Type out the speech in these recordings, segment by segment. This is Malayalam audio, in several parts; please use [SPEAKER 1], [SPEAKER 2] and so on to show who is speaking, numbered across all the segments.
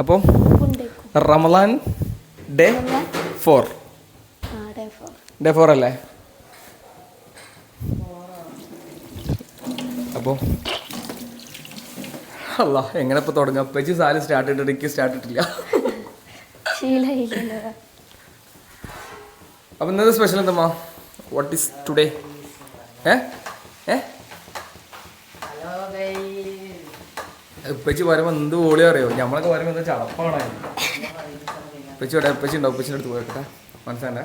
[SPEAKER 1] അപ്പം റമളാൻ ഡേ 4 ഡേ 4 അല്ലേ? അപ്പോൾ അല്ല എങ്ങനെ ഇപ്പോൾ തുടങ്ങാം? പെച്ച് സാല് സ്റ്റാർട്ട് ചെയ്തിട്ട് എനിക്ക് സ്റ്റാർട്ട് ഇട്ടില്ല. അപ്പം ഇന്നത്തെ സ്പെഷ്യൽ എന്താ? What is today? ഉപ്പച്ചി വരുമ്പോൾ എന്ത് ഓളി അറിയോ? നമ്മളൊക്കെ വരുമ്പോൾ എന്താ ചടപ്പാണ്. ഉപ്പച്ചി ഇവിടെ ഉപ്പച്ചി ഉണ്ടാവും. ഉപ്പച്ചിൻ്റെ അടുത്ത് പോയിട്ടെ മനസ്സിലാണ്ടേ.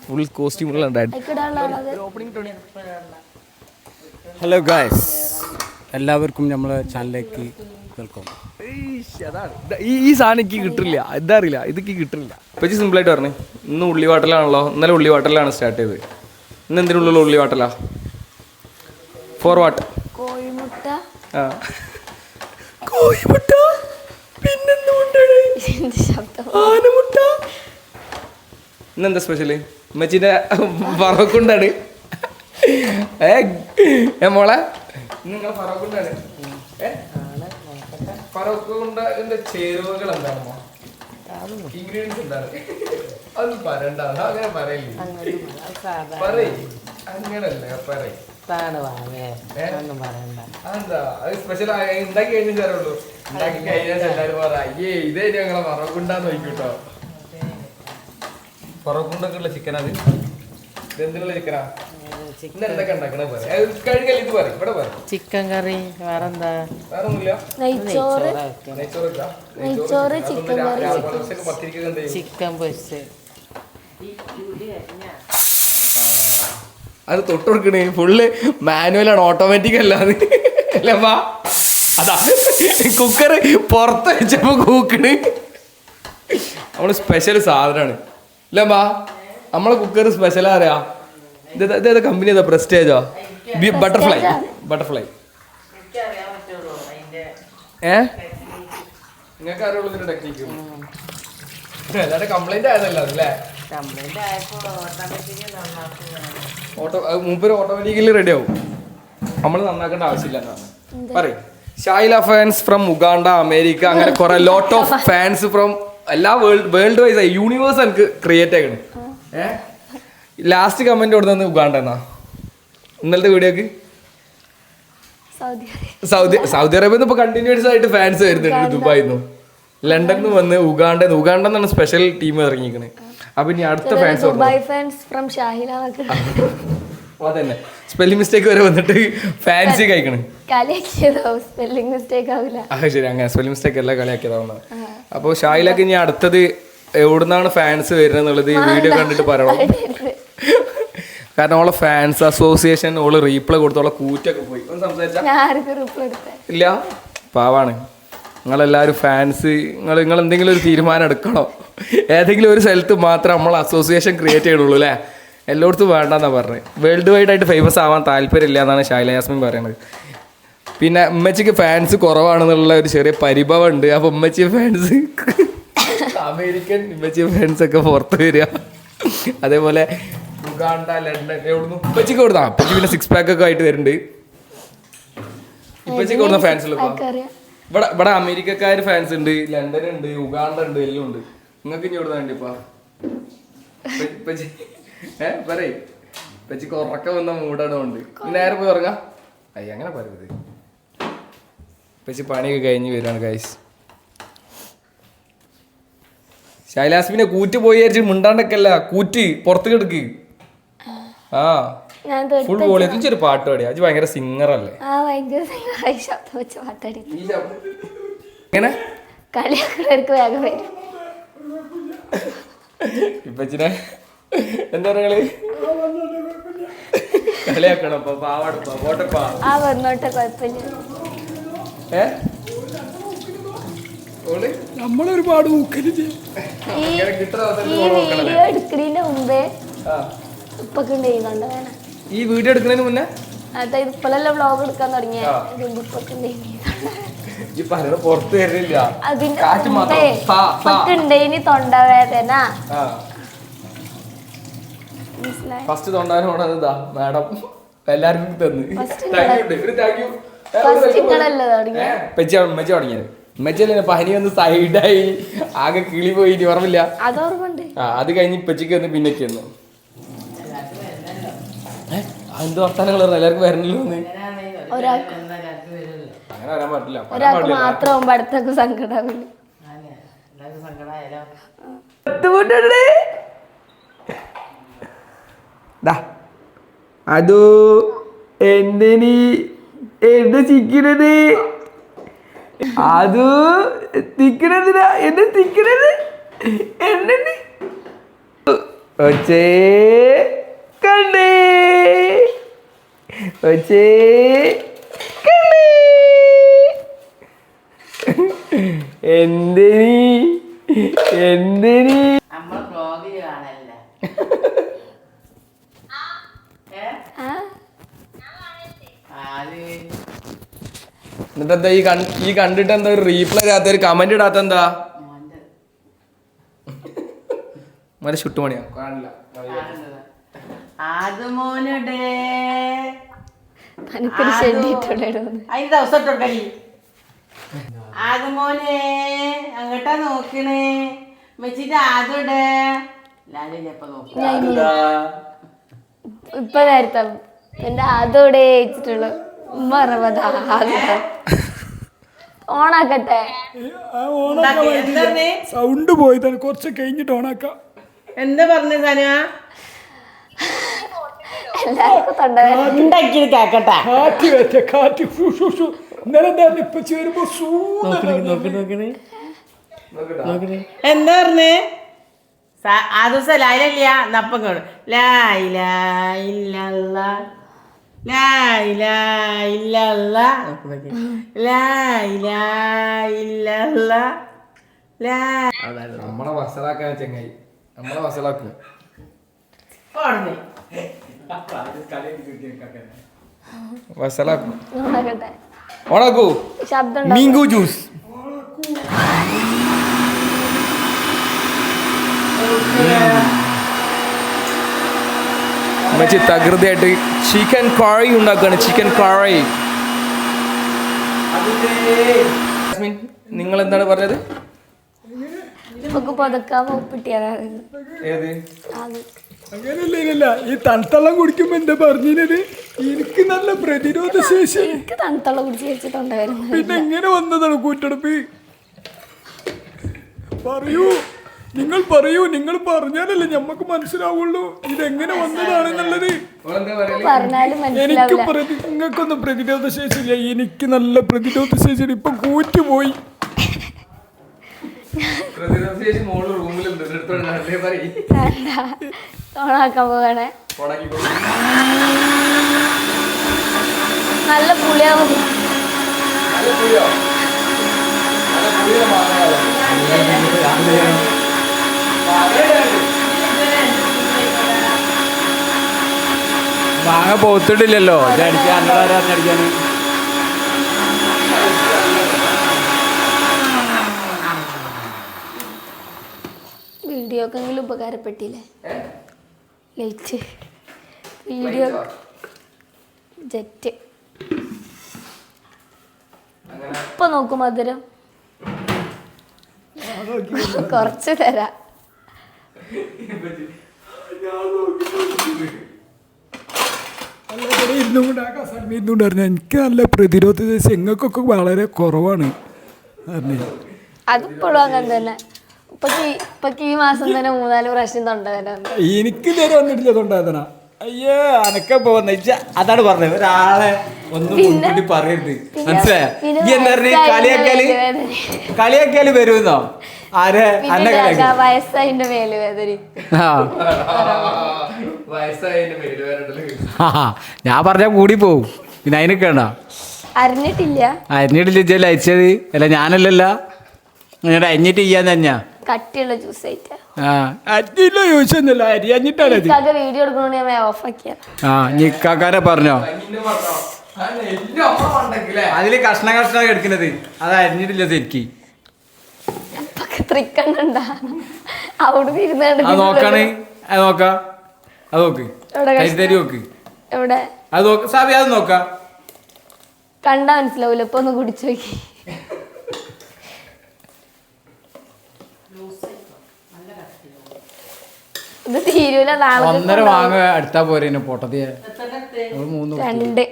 [SPEAKER 1] ഫുൾ കോസ്റ്റ്യൂമുകളാണ് ഡാഡി.
[SPEAKER 2] ഹലോ ഗായ്സ്, എല്ലാവർക്കും നമ്മളെ ചാനലിലേക്ക് വെൽക്കം.
[SPEAKER 1] ഈ സാധനം എനിക്ക് കിട്ടില്ല, എന്താ അറിയില്ല, ഇതൊക്കെ കിട്ടില്ല. ഉപ്പച്ചി സിമ്പിളായിട്ട് പറഞ്ഞു, ഇന്ന് ഉള്ളിവാട്ടലാണല്ലോ. ഇന്നലെ ഉള്ളിവാട്ടലാണ് സ്റ്റാർട്ട് ചെയ്തത്. ഇന്ന് എന്തിനുള്ള ഉള്ളിവാട്ടലാ? 4 വാട്ട്
[SPEAKER 3] കോഴിമുട്ട.
[SPEAKER 1] കോഴിമുട്ട ആനമുട്ട. ഇന്നെന്താ സ്പെഷ്യല്? ഉമ്മച്ചിന്റെ ഫറോക്കുണ്ടാണ്. മോളെ നിങ്ങൾ ഫറോക്കുണ്ടാണ്. ഫറോക്കുണ്ടാന്റെ ചേരുവകൾ എന്താണ്? ഇൻഗ്രീഡിയൻസ് എന്താണ്? അത് പറയണ്ട, അങ്ങനെ പറയില്ല. അങ്ങനല്ലേ പറയും. അതെന്താ അത് സ്പെഷ്യൽ ഉണ്ടാക്കി കഴിഞ്ഞാൽ തരുള്ളൂ. ഉണ്ടാക്കി കഴിഞ്ഞാൽ എല്ലാവരും പറയേ ഇതേ ഞങ്ങളെ ഫറോക്കുണ്ടാന്ന് നോക്കിട്ടോ. ഫറോക്കുണ്ടൊക്കെ ഉള്ള ചിക്കൻ. അത് ഇതെന്തിനുള്ള ചിക്കനാ? എന്തൊക്കെ ഉണ്ടാക്കണ കഴുകൽ ഇത് പറയും. ഇവിടെ പറയും
[SPEAKER 4] ചിക്കൻ കറി. വേറെന്താ?
[SPEAKER 1] വേറൊന്നുമില്ല.
[SPEAKER 3] നെയ്ച്ചോറ്,
[SPEAKER 4] ചിക്കൻ പൊരിച്ച്.
[SPEAKER 1] അത് തൊട്ട് കൊടുക്കണേ ഫുള്ള് മാനുവലാണ്, ഓട്ടോമാറ്റിക് അല്ലാതെ അല്ലമ്മാ. അതാ കുക്കർ പുറത്ത് വെച്ചപ്പോ കൂക്കണ്. നമ്മള് സ്പെഷ്യൽ സാധനമാണ് അല്ലമ്മാ. നമ്മളെ കുക്കർ സ്പെഷ്യലാ അറിയാ. ഇതേതാ കമ്പനി? ഏതാ? പ്രസ്റ്റേജോ? ബട്ടർഫ്ലൈ. നിങ്ങൾക്ക് അറിയുള്ളൂ ഇതിന്റെ ടെക്നിക്ക്. എല്ലാവരുടെ കംപ്ലൈന്റ് ആയതല്ല അതല്ലേ? മൂപ്പര് ഓട്ടോമാറ്റിക്കലി റെഡി ആവും, നമ്മൾ നന്നാക്കേണ്ട ആവശ്യമില്ല എന്നാണ് പറയും. ഷായില ഫാൻസ് ഫ്രം ഉഗാണ്ട, അമേരിക്ക, അങ്ങനെ കുറെ ലോട്ട് ഓഫ് ഫാൻസ് ഫ്രം എല്ലാ വേൾഡ് വൈസ് യൂണിവേഴ്സ് എനിക്ക് ക്രിയേറ്റ് ആക്കണം. ലാസ്റ്റ് കമന്റ് കൊടുത്തത് ഉഗാണ്ട എന്നാ. ഇന്നലത്തെ വീഡിയോക്ക് സൗദി അറേബ്യ ഇപ്പൊ കണ്ടിന്യൂസ് ആയിട്ട് ഫാൻസ് വരുന്നുണ്ട്. ദുബായിന്ന്, ലണ്ടനിൽ നിന്ന് വന്ന് ഉഗാണ്ടെന്നാണ് സ്പെഷ്യൽ ടീം ഇറങ്ങിയിരിക്കുന്നത്. അപ്പൊ ഇനി അടുത്ത ഫാൻസ് അതന്നെ സ്പെല്ലിംഗ് മിസ്റ്റേക്ക് വരെ വന്നിട്ട് ഫാൻസി കഴിക്കണം. ശരി, അങ്ങനെ സ്പെല്ലിംഗ് മിസ്റ്റേക്ക് അല്ല, കളിയാക്കിയതാവുന്നത്. അപ്പോൾ ഷാഹിലക്ക് ഇനി അടുത്തത് എവിടുന്നാണ് ഫാൻസ് വരുന്നത് എന്നുള്ളത് ഈ വീഡിയോ കണ്ടിട്ട് പറയണം. കാരണം അവളെ ഫാൻസ് അസോസിയേഷൻ ഓള് റീപ്ലൈ കൊടുത്തോളെ കൂറ്റൊക്കെ പോയി. ഒന്ന് സംസാരിച്ചാ ഇല്ല, പാവാണ്. നിങ്ങളെല്ലാവരും ഫാൻസ് നിങ്ങൾ എന്തെങ്കിലും ഒരു തീരുമാനം എടുക്കണോ? ഏതെങ്കിലും ഒരു സ്ഥലത്ത് മാത്രം നമ്മൾ അസോസിയേഷൻ ക്രിയേറ്റ് ചെയ്യണുള്ളൂ അല്ലേ? എല്ലായിടത്തും വേണ്ടെന്നാണ് പറഞ്ഞത്. വേൾഡ് വൈഡ് ആയിട്ട് ഫേമസ് ആവാൻ താല്പര്യമില്ല എന്നാണ് ഷാഹില യാസ്മിൻ പറയുന്നത്. പിന്നെ ഉമ്മച്ചിക്ക് ഫാൻസ് കുറവാണെന്നുള്ള ഒരു ചെറിയ പരിഭവം ഉണ്ട്. അപ്പോൾ ഉമ്മച്ചി ഫാൻസ് അമേരിക്കൻ, ഉമ്മച്ചി ഫാൻസ് ഒക്കെ പുറത്ത് വരിക. അതേപോലെ ഉഗാണ്ട, ലണ്ടൻ, എവിടുന്നു ഉപ്പച്ചിക്ക് കൊടുത്താ. ഉപ്പച്ചി പിന്നെ 6 പാക്ക് ഒക്കെ ആയിട്ട് വരുന്നുണ്ട്. ഉപ്പച്ചിക്ക് കൊടുത്ത ഫാൻസ് ഇവിടെ അമേരിക്കക്കാർ ഫാൻസ് ഉണ്ട്, ലണ്ടൻ ഉണ്ട്, ഉഗാണ്ട ഉണ്ട്, എല്ലാം ഉണ്ട്. നിങ്ങൾക്ക് ഇനി എവിടുന്ന വേണ്ടിപ്പാ? പറയ്. ഉപ്പച്ചിക്ക് ഉറക്കം വന്ന മൂടാണ് കൊണ്ട് നേരെ പോയി ഉറങ്ങാം. അയ്യ അങ്ങനെ പറയരുത്. ഉപ്പച്ചി പണിയൊക്കെ കഴിഞ്ഞ് വരികയാണ് ഗൈസ്. ഷൈലാസ്മിനെ കൂറ്റ് പോയി വിചാരിച്ച് മിണ്ടാണ്ടൊക്കെയല്ല, കൂറ്റ് പുറത്ത് കിടക്ക്. ആ ഫുൾ വോളിയത്തിൽ ചെറിയ പാട്ട് പാടിയാ. അത് ഭയങ്കര സിംഗർ അല്ലേ? എങ്ങനെ ഇപ്പച്ചിനെ എന്താ പറയുക? കളിയാക്കണം. നമ്മളൊരുപാട് ഈ വീഡിയോ എടുക്കുന്നതിന് മുന്നേ
[SPEAKER 3] ഇപ്പോഴല്ലേ വ്ളോഗ് എടുക്കാൻ തുടങ്ങിയ
[SPEAKER 1] പുറത്ത് വരുന്നില്ല.
[SPEAKER 3] അതിന് തൊണ്ടവേദന
[SPEAKER 1] ഫസ്റ്റ് തൊണ്ടാനോടാ മാഡം എല്ലാവർക്കും തന്ന്
[SPEAKER 3] ഫസ്റ്റ് നിങ്ങളല്ലേ തുടങ്ങിയ
[SPEAKER 1] മെച്ച തുടങ്ങിയത് മെച്ചല്ലേ പനി വന്ന് സൈഡായി ആകെ കിളി പോയി ഓർമ്മയില്ല.
[SPEAKER 3] അതോർമ്മണ്ട്.
[SPEAKER 1] അത് കഴിഞ്ഞ് ഇപ്പച്ചക്ക് വന്ന് പിന്നൊക്കെ വന്നു. എന്ത് വർത്താനങ്ങൾ എല്ലാവർക്കും വരണല്ലോ എന്ന്.
[SPEAKER 3] ഒരാൾക്ക്
[SPEAKER 1] അങ്ങനെ വരാൻ പറ്റില്ല.
[SPEAKER 3] ഒരാൾക്ക് മാത്രം ആവുമ്പോ അടുത്തൊക്കെ സങ്കടാവില്ല.
[SPEAKER 1] അതോ എന്തിനീ എന്ത് ചിക്കണത്? അത് തിക്കണതിനാ എന്നെ തിക്കണത് എന്നെ ഒച്ചേ കണ്ടേ ഒച്ചേ കണ്ടേ എന്തിനീ എന്തിനീ എന്നിട്ടെന്താ ഈ കണ്ടിട്ട് എന്താ ഒരു റീപ്ലൈ ഇടാത്ത ഒരു കമന്റ് ഇടാത്ത എന്താ? മറ്റേ ചുട്ടുമണിയാ കാണില്ല.
[SPEAKER 3] തനിക്കൊരു ഷെഡിട്ടുണ്ടായിരുന്നു.
[SPEAKER 4] അതിന് ദിവസം ഇട്ടോട്ടടി അത് മോനെ അങ്ങട്ടാ നോക്കണേ വെച്ചിട്ട് അതോടെ
[SPEAKER 3] ഇപ്പൊ നേരത്തെ എന്റെ അതോടെ വെച്ചിട്ടുള്ളു. ഓണാക്കട്ടെ.
[SPEAKER 2] സൗണ്ട് പോയി തന്നെ കുറച്ച് കഴിഞ്ഞിട്ട് ഓണാക്കാം.
[SPEAKER 4] എന്താ പറഞ്ഞ സാന
[SPEAKER 3] എല്ലാവർക്കും തൊണ്ടവേദന
[SPEAKER 4] ഉണ്ടാക്കിയത് കേക്കട്ടെ. എന്താ പറഞ്ഞേ? ആ ദിവസം ലായില്ല നപ്പം കാണും.
[SPEAKER 1] നമ്മളെ വസലാക്കാൻ ചെങ്ങായി നമ്മളെ വസലാക്കും. വസലാക്കും
[SPEAKER 3] ഓണാക്കട്ടെ.
[SPEAKER 1] ഓണാക്കൂ.
[SPEAKER 3] ശബ്ദം
[SPEAKER 1] മീങ്കു ജ്യൂസ് തകൃതിയായിട്ട് ചിക്കൻ കറി ഉണ്ടാക്കുകയാണ്. ചിക്കൻ കറി. നിങ്ങൾ എന്താണ് പറഞ്ഞത്?
[SPEAKER 3] നമുക്ക് പുതക്കാൻ ഒപ്പിട്ടിയതാണ്.
[SPEAKER 1] ഏത്?
[SPEAKER 2] അങ്ങനെയല്ല ഈ തണുത്തള്ളം കുടിക്കുമ്പോ എന്താ പറഞ്ഞത്? എനിക്ക് നല്ല പ്രതിരോധ ശേഷി.
[SPEAKER 3] എനിക്ക് തണുത്തള്ളം കുടിച്ച് വെച്ചിട്ടുണ്ട്.
[SPEAKER 2] പിന്നെ എങ്ങനെ വന്നതാണ് കൂറ്റെടുപ്പ്? നിങ്ങൾ പറയൂ. നിങ്ങൾ പറഞ്ഞാലല്ലേ ഞമ്മക്ക് മനസ്സിലാവുള്ളൂ ഇതെങ്ങനെ വന്നതാണെന്നുള്ളത്.
[SPEAKER 3] പറഞ്ഞാലും
[SPEAKER 2] എനിക്ക് നിങ്ങൾക്കൊന്നും പ്രതിരോധ ശേഷി ഇല്ല. എനിക്ക് നല്ല പ്രതിരോധ ശേഷി. ഇപ്പൊ കൂറ്റുപോയി.
[SPEAKER 3] ഓണാക്കാൻ പോകണേ. നല്ല പുളിയാവും.
[SPEAKER 2] മാങ്ങ പോത്തിട്ടില്ലല്ലോ. അടിക്കാൻ
[SPEAKER 3] വീഡിയോക്കെങ്കിലും ഉപകാരപ്പെട്ടില്ലേ? ലൈറ്റ് വീഡിയോ ജെറ്റ് ഇപ്പൊ നോക്കും മധുരം കുറച്ച് തരാം.
[SPEAKER 2] എനിക്ക് നല്ല പ്രതിരോധ ശേഷി എങ്ങൾക്കൊക്കെ വളരെ കുറവാണ്.
[SPEAKER 3] അതിപ്പോഴും അങ്ങനെ തന്നെ. ഇപ്പൊക്ക് ഈ മാസം തന്നെ 3-4 പ്രാവശ്യം തൊണ്ടവേദന.
[SPEAKER 2] എനിക്ക് നേരെ വന്നിട്ടില്ല തൊണ്ടവേദന. അയ്യോ അനക്ക പോന്ന അതാണ് പറഞ്ഞത്. ഒരാളെ ഒന്നും മുൻകൂട്ടി പറയരുത്. മനസ്സിലായോ? കളിയാക്കിയാല് വരുന്നോ? ആരെ അന്നെ
[SPEAKER 3] വയസ്സായിന്റെ മേലുവേദന.
[SPEAKER 2] ഞാൻ പറഞ്ഞാ കൂടി പോവും. പിന്നെ അതിനൊക്കെയാണോ
[SPEAKER 3] അറിഞ്ഞിട്ടില്ല
[SPEAKER 2] അയച്ചത്? അല്ല ഞാനല്ലല്ല അരിഞ്ഞിട്ട് ചെയ്യാൻ തന്നെയാ.
[SPEAKER 3] കട്ടിയുള്ള ജ്യൂസ് ആയിട്ട് വീഡിയോ എടുക്കണോണ്ട് ഞാൻ ഓഫ് ആക്കിയത്.
[SPEAKER 2] നിക്കാക്കാരെ പറഞ്ഞോ? അതില് കഷ്ണ എടുക്കുന്നത് അത് അരിഞ്ഞിട്ടില്ല ശരിക്ക്.
[SPEAKER 3] അവിടെ
[SPEAKER 2] നോക്കാണ്. അത് നോക്കാം. അത് നോക്ക്.
[SPEAKER 3] എവിടെ
[SPEAKER 2] അത് നോക്ക സാബി, അത് നോക്കാം.
[SPEAKER 3] കണ്ടാ മനസ്സിലാവൂല, ഇപ്പൊ ഒന്ന് കുടിച്ചു നോക്കി. ഇത് തീരൂല, നാളെ
[SPEAKER 2] 1.5 വാങ്ങ എടുത്താ പോരെ പൊട്ടത്തിയെ. 3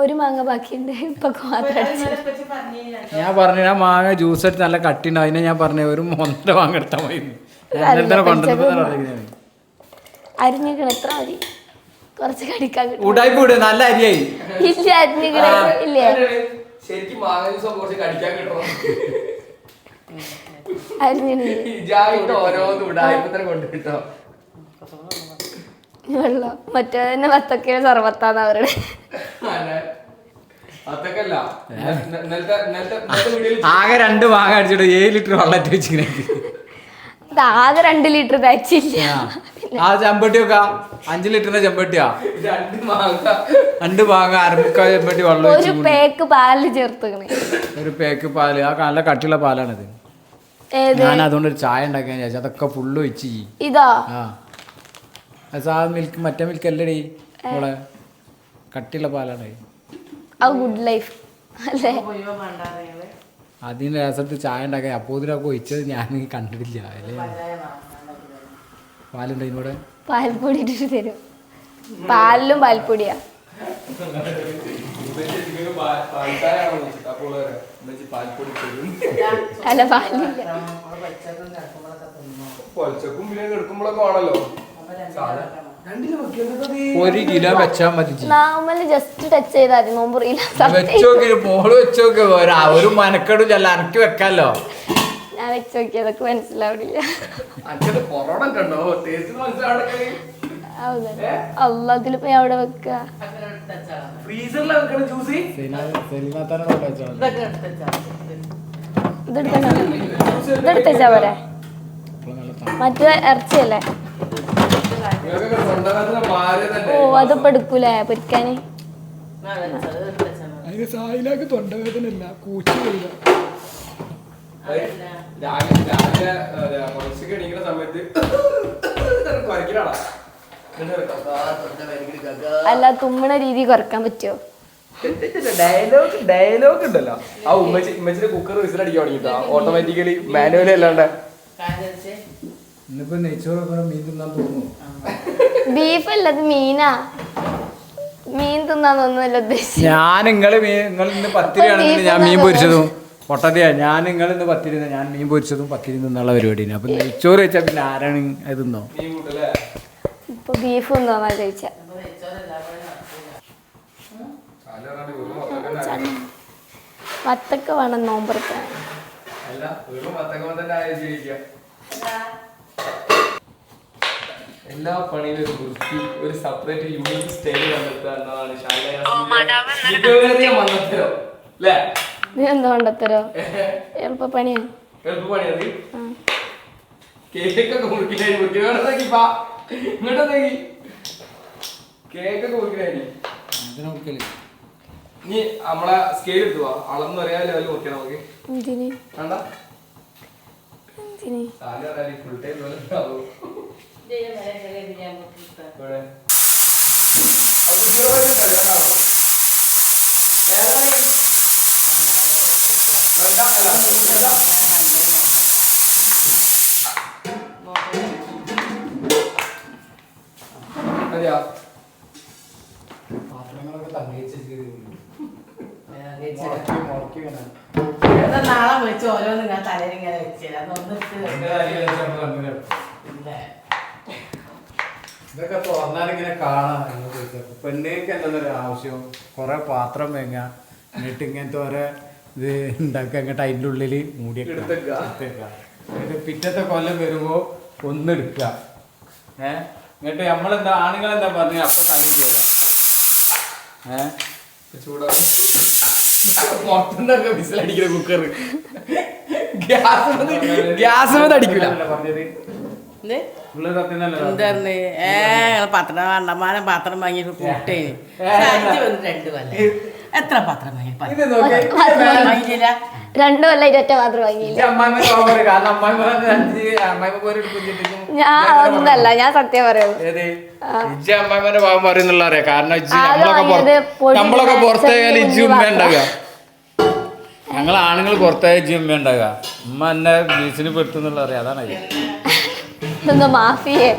[SPEAKER 3] ഒരു മാങ്ങ ബാക്കിയുണ്ട്. ഇപ്പൊ
[SPEAKER 2] ഞാൻ പറഞ്ഞു ഞാൻ മാങ്ങ ജ്യൂസ് എടുത്ത് നല്ല കട്ടിണ്ട്. അതിനെ ഞാൻ പറഞ്ഞു ഒരു 1.5 വാങ്ങ എടുത്താൽ മതി.
[SPEAKER 3] അരിഞ്ഞിക്കണ എത്ര മതി, കുറച്ച് കടിക്കാൻ കിട്ടും.
[SPEAKER 2] ഉടായ്പ വിട്, നല്ല അരിയായി.
[SPEAKER 3] ഇല്ല അരിഞ്ഞിക്കണ ഇല്ലേ,
[SPEAKER 1] ശരിക്കും മാങ്ങ ജ്യൂസ് കുറച്ച് കടിക്കാൻ കിട്ടണം.
[SPEAKER 3] അരിഞ്ഞിട്ട്
[SPEAKER 1] ഓരോന്ന് ഉടായ്പത്തിന് കൊണ്ടുകിട്ടോ.
[SPEAKER 3] വെള്ളം മറ്റേ തന്നെ വത്തക്കയിലെ സർവത്താന്ന് അവരുടെ.
[SPEAKER 2] ആകെ 2 മാങ്ങ അടിച്ചിട്ട് 7 ലിറ്റർ വെള്ളം വെച്ചിങ്ങനെ.
[SPEAKER 3] ആകെ 2 ലിറ്റർ തയ്ച്ചില്ല.
[SPEAKER 2] ആ ചെമ്പട്ടി വെക്ക 5 ലിറ്ററിന്റെ ചെമ്പട്ടിയാ. 2 മാങ്ങ അരമുക്കാൽ ചെമ്പട്ടി വെള്ളം
[SPEAKER 3] ഒരു പേക്ക് പാലിൽ ചേർത്തുകണേ.
[SPEAKER 2] ഒരു പേക്ക് പാല്. ആ നല്ല കട്ടിയുള്ള പാലാണിത്. ഞാൻ അതുകൊണ്ട് ഒരു ചായ ഉണ്ടാക്കാൻ വിചാരിച്ചു. അതൊക്കെ ഫുള്ള് വെച്ച്
[SPEAKER 3] ഇതാ.
[SPEAKER 2] സാ മിൽക്ക്, മറ്റേ മിൽക്ക് അല്ലടി മോളെ, കട്ടിയുള്ള പാലാണ്.
[SPEAKER 3] ഗുഡ് ലൈഫ് അല്ലേ?
[SPEAKER 2] അതിന് രസത്ത് ചായ ഉണ്ടാക്കാൻ അപ്പോൾ ഇതിനൊക്കെ ഒഴിച്ചത് ഞാൻ കണ്ടിട്ടില്ല. അല്ലേ പാലുണ്ട് ഇതിനോട്.
[SPEAKER 3] പാൽപ്പൊടി ഇട്ടിട്ട് തരും. പാലിലും പാൽപ്പൊടിയാ. അല്ല പാലില്ല.
[SPEAKER 2] ഒരു കിലോ വെച്ചാൽ മതി.
[SPEAKER 3] നാമല് ജസ്റ്റ് ടച്ച് ചെയ്താൽ മതി. നോമ്പറിയില്ല.
[SPEAKER 2] വെച്ചോക്കി മോള് വെച്ചോക്കി. ഒരു മനക്കെടും ചെല്ല അനക്ക് വെക്കാലോ.
[SPEAKER 3] ഞാൻ വെച്ച് നോക്കി, അതൊക്കെ മനസ്സിലാവില്ല. അല്ല അതിലിപ്പോ ഞാൻ അവിടെ വെക്ക. ഇതെടുത്താ പോരെ, മറ്റേ ഇറച്ചിയല്ലേ? ഓ അതിപ്പോ എടുക്കൂലേ പൊരിക്കാന്?
[SPEAKER 2] തൊണ്ടവേദനല്ല,
[SPEAKER 3] അല്ല തുമ്മണ രീതി കുറക്കാൻ പറ്റുമോ?
[SPEAKER 1] ഡയലോഗ് ഉണ്ടല്ലോ. ആ ഉമ്മച്ചിന്റെ കുക്കർ വിസിലടിക്കാൻ തുടങ്ങിട്ടാ ഓട്ടോമാറ്റിക്കലി, മാനുവലി അല്ലാണ്ട്.
[SPEAKER 2] ഇന്നിപ്പോ നെയ്ച്ചോറൊക്കെ മീൻ തിന്നാൻ തോന്നുന്നു.
[SPEAKER 3] ബീഫ് അല്ല, അത് മീനാ. മീൻ തിന്നാന്നൊന്നുമല്ല ഉദ്ദേശിച്ചത്.
[SPEAKER 2] ഞാൻ നിങ്ങൾ ഇന്ന് പത്തിരിയാണെങ്കിൽ ഞാൻ മീൻ പൊരിച്ചതും പൊട്ടതിയാ. ഞാൻ നിങ്ങൾ ഇന്ന് പത്തിരി, ഞാൻ മീൻ പൊരിച്ചതും പത്തിരി നിന്നുള്ള പരിപാടിയാണ്. അപ്പൊ നെയ്ച്ചോറ് വെച്ചാൽ പിന്നെ ആരാണ് അത് തിന്നോ?
[SPEAKER 3] ഇപ്പൊ ബീഫ് തിന്നോന്നാ ചോദിച്ച. വത്തക്ക വേണം നോമ്പറക്കാൻ.
[SPEAKER 1] എല്ലാ പണിയിലും ഒരു വൃത്തി, ഒരു സെപ്പറേറ്റ് യൂണിക് സ്റ്റൈൽ കണ്ടെത്തുക എന്നതാണ് മന്നത്തരം അല്ലേ?
[SPEAKER 3] നീ എന്താ കണ്ടെത്തരോ? എളുപ്പപ്പണിയാ.
[SPEAKER 1] എളുപ്പപ്പണിയത് കേക്കൊക്കെ മുറിക്കില്ലായി. കേക്കൊക്കെ മുറിക്കില്ലായി. നീ നമ്മളെ സ്കെയിൽ എടുത്തുവാ, അളന്ന് ഒരേ ലെവൽ മുറിക്കണം നമുക്ക്. വേണ്ട ഫുൾ ടൈം അതെയാ?
[SPEAKER 4] നാളെ വെച്ച് ഓരോന്നും ഞാൻ തലയിലിങ്ങനെ വെച്ചില്ല.
[SPEAKER 2] ഇതൊക്കെ തുറന്നാലിങ്ങനെ കാണാം. പെണ്ണേക്ക് എന്തെന്നൊരു ആവശ്യം, കുറെ പാത്രം വേങ്ങ, എന്നിട്ട് ഇങ്ങനത്തെ ഓരോ ഇത് ഉണ്ടാക്കുക, അങ്ങോട്ട് അതിൻ്റെ ഉള്ളിൽ മൂടിയൊക്കെ പിറ്റത്തെ കൊല്ലം വരുമ്പോ ഒന്നെടുക്കുക. എന്നിട്ട് നമ്മളെന്താ ആണുങ്ങളെന്താ പറഞ്ഞ അപ്പൊ തലയിൽ കയറാം.
[SPEAKER 1] പുറത്തുനിന്നൊക്കെ വിസിലടിക്കുന്ന കുക്കർ ഗ്യാസ് അടിക്കൂല പറഞ്ഞത്.
[SPEAKER 4] പത്രം അണ്ടമാനം പാത്രം വാങ്ങിയിട്ട് കൂട്ടേന് എത്ര പാത്രം വാങ്ങിയില്ല?
[SPEAKER 3] 2 കൊല്ലം ഒറ്റ മാത്രം വാങ്ങിയില്ല.
[SPEAKER 2] കാരണം അമ്മായിമ്മ
[SPEAKER 3] ഞാൻ ഒന്നല്ല, ഞാൻ സത്യം പറയുള്ളൂ.
[SPEAKER 2] ഇജ്ജ് അമ്മായിമ്മന്റെ ഭാഗം പറയുന്നുള്ള അറിയാം. കാരണം
[SPEAKER 3] ആകെ
[SPEAKER 2] നമ്മളൊക്കെ പുറത്തേയാലും ഇജ്ജ് ഉമ്മ
[SPEAKER 3] വാങ്ങിയത്
[SPEAKER 2] ഉണ്ടാകുക. ഞങ്ങൾ ആണുങ്ങൾ പുറത്തായ ഇജ്ജ് ഉമ്മ ഉണ്ടാകുക. ഉമ്മ എന്നെ ബീച്ചിന് പെടുത്തുന്നുള്ള അറിയാം. അതാണ്
[SPEAKER 3] ഇതെന്തോ മാഫിയെ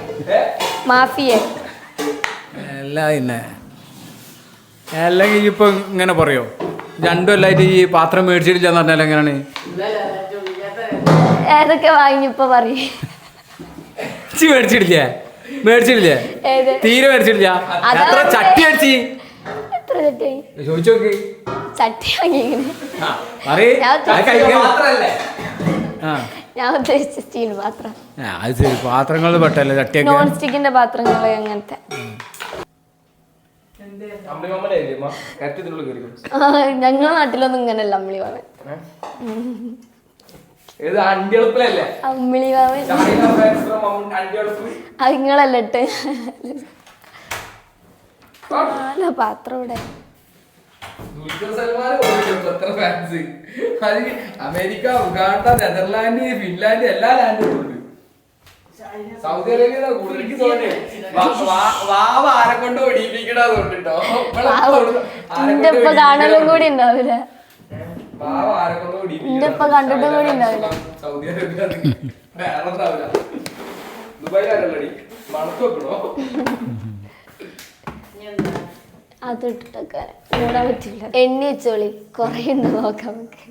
[SPEAKER 2] അല്ല പിന്നെ അല്ലെങ്കിൽ ഇപ്പൊ ഇങ്ങനെ പറയോ 2 കൊല്ലായിട്ട് ഈ പാത്രം മേടിച്ചിട്ടില്ലെന്ന് പറഞ്ഞാൽ എങ്ങനെയാണ്?
[SPEAKER 3] ഏതൊക്കെ വാങ്ങിയപ്പോ പറയും.
[SPEAKER 2] മേടിച്ചിട്ടില്ലേ? തീരെ മേടിച്ചിട്ടില്ല. എത്ര ചട്ടി അടിച്ച് ചോദിച്ചു നോക്കി.
[SPEAKER 3] ചട്ടി വാങ്ങിയിരിക്കുന്നു. ഞാൻ ഉദ്ദേശിച്ച സ്റ്റീൽ പാത്രം.
[SPEAKER 2] അത് ശരി, പാത്രങ്ങൾ പെട്ടല്ലേ ചട്ടിയൊക്കെ.
[SPEAKER 3] നോൺ സ്റ്റിക്കിന്റെ പാത്രങ്ങൾ അങ്ങനത്തെ. ഞങ്ങളുടെ നാട്ടിലൊന്നും ഇങ്ങനല്ല അമ്മിളി മാവൻ. അമ്മിളി മാവൻ അത് നിങ്ങളല്ല ഇട്ട്. പാത്രം ഇവിടെ
[SPEAKER 1] അമേരിക്ക, ഉഗാണ്ട, നെതർലാൻഡ്, ഫിൻലാൻഡ് എല്ലാ ലാൻഡും ഉണ്ട്. സൗദി അറേബ്യ വാവ ആരെ കൊണ്ട് ഒടിയിപ്പിക്കണോട്ടോ.
[SPEAKER 3] എന്റെ ഇപ്പൊ കാണലും കൂടി ഉണ്ടാവില്ല.
[SPEAKER 1] വാവ ആരെ കൊണ്ട്
[SPEAKER 3] എന്റെ ഇപ്പൊ കണ്ടിട്ടും കൂടി ഉണ്ടാവില്ല.
[SPEAKER 1] സൗദി അറേബ്യ വേറെ ഉണ്ടാവില്ല. ദുബായിലാണല്ലടി മണക്ക് വെക്കണോ?
[SPEAKER 3] അത് ഇട്ടിട്ടൊക്കെ മൂടാൻ പറ്റില്ല. എണ്ണി വെച്ചോളി, കൊറേ ഉണ്ട് നോക്കാം നമുക്ക്.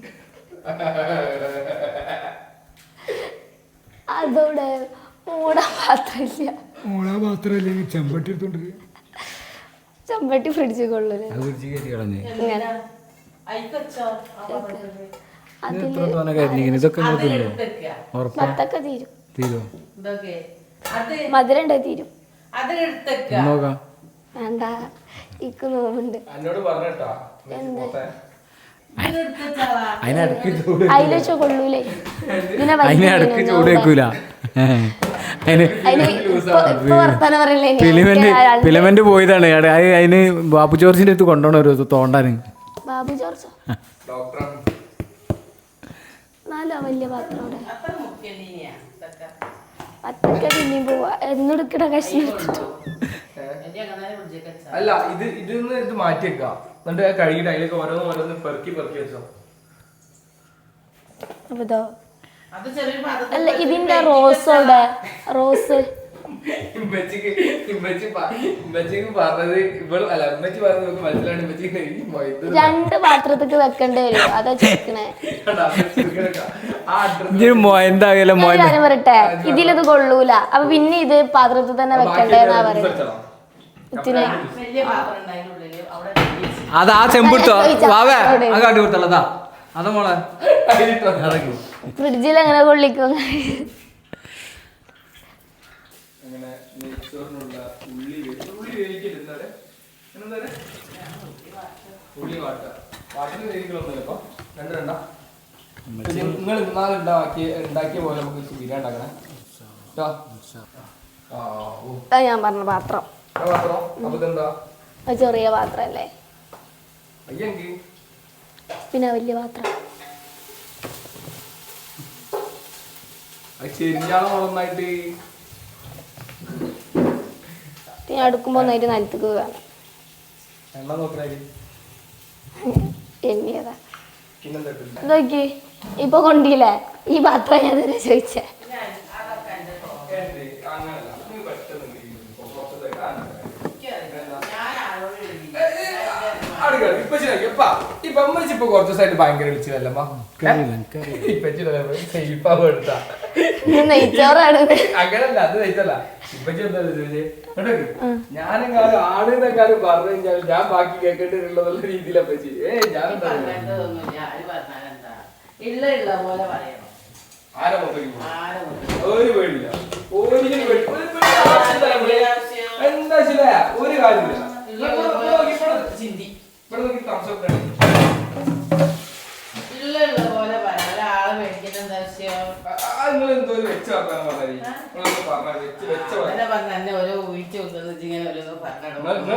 [SPEAKER 3] അതോടെ മൂടാൻ മാത്രമില്ല. ചെമ്പട്ടി ഫ്രിഡ്ജിൽ കൊള്ളൂലേ. ഇങ്ങനെ മത്തൊക്കെ തീരും. മധുരം ഉണ്ടായി തീരും. വേണ്ട, ഇക്ക് നോവുണ്ട്. അതിലൊച്ച കൊള്ളൂലേ.
[SPEAKER 2] ചൂടേക്കൂല. ഫിലമെന്റ് പോയതാണ്. അതിന് ബാബു ജോർജിന്റെ അടുത്ത് കൊണ്ടുപോകണം ഒരു തോണ്ടാന്.
[SPEAKER 3] ബാബു ജോർജ് നല്ല വലിയ പാത്രം അവിടെ. പത്തൊക്കെ പിന്നെയും പോവാ. എന്നെടുക്കണ കഷ്ണം
[SPEAKER 1] അല്ല, ഇത് മാറ്റിയേക്കാം. എന്നിട്ട് കഴുകിട്ട് അതിലേക്ക് ഓരോന്ന് പെറുക്കി വെച്ചോ.
[SPEAKER 3] അല്ല, ഇതിന്റെ റോസോടെ റോസ് രണ്ട് പാത്രത്തേക്ക് വെക്കേണ്ടി വരും. അതാ ചോദിക്കണേ. കാര്യം പറയട്ടെ, ഇതിലിത് കൊള്ളൂല. അപ്പൊ പിന്നെ ഇത് പാത്രത്തിൽ തന്നെ വെക്കണ്ടേന്നാ പറയുന്നത്.
[SPEAKER 2] അത് ആ ചെമ്പെടുത്തോ വാവേ, ആ കാട്ടി കൊടുത്തല്ലതാ. അതാ മോളെ
[SPEAKER 3] ഫ്രിഡ്ജിൽ എങ്ങനെ കൊള്ളിക്കും?
[SPEAKER 1] നിങ്ങൾ ഇന്നാൾ ഉണ്ടാക്കിയ പോലെ നമുക്ക് ബിരിയാണി ഉണ്ടാക്കണേ.
[SPEAKER 3] ഞാൻ പറഞ്ഞ പാത്രം ചെറിയ പാത്രല്ലേ, പിന്നെ വലിയ പാത്രം. ഞാൻ എടുക്കുമ്പോ ഒന്നായിട്ട് നിലത്തേക്ക് വേണം. എണ്ണിയതാ നോക്കി. ഇപ്പൊ കൊണ്ടില്ലേ ഈ പാത്രം ഞാൻ തന്നെ ചോദിച്ചേ.
[SPEAKER 1] ഇപ്പൊ കുറച്ച് ദിവസമായിട്ട് ഭയങ്കര വിളിച്ചതല്ലമ്മ. അങ്ങനല്ല, അത് നെയ്ച്ചല്ല. ഇപ്പച്ചി എന്താ ഞാനെങ്ങാനും ആണെന്നെങ്ങാനും പറഞ്ഞു കഴിഞ്ഞാൽ ഞാൻ ബാക്കി കേൾക്കേണ്ടിട്ടുള്ള രീതിയിലാ പച്ചി. ഞാനെന്താ ഒരു പേടില്ല, എന്താ ശരി ഒരു കാര്യമില്ല.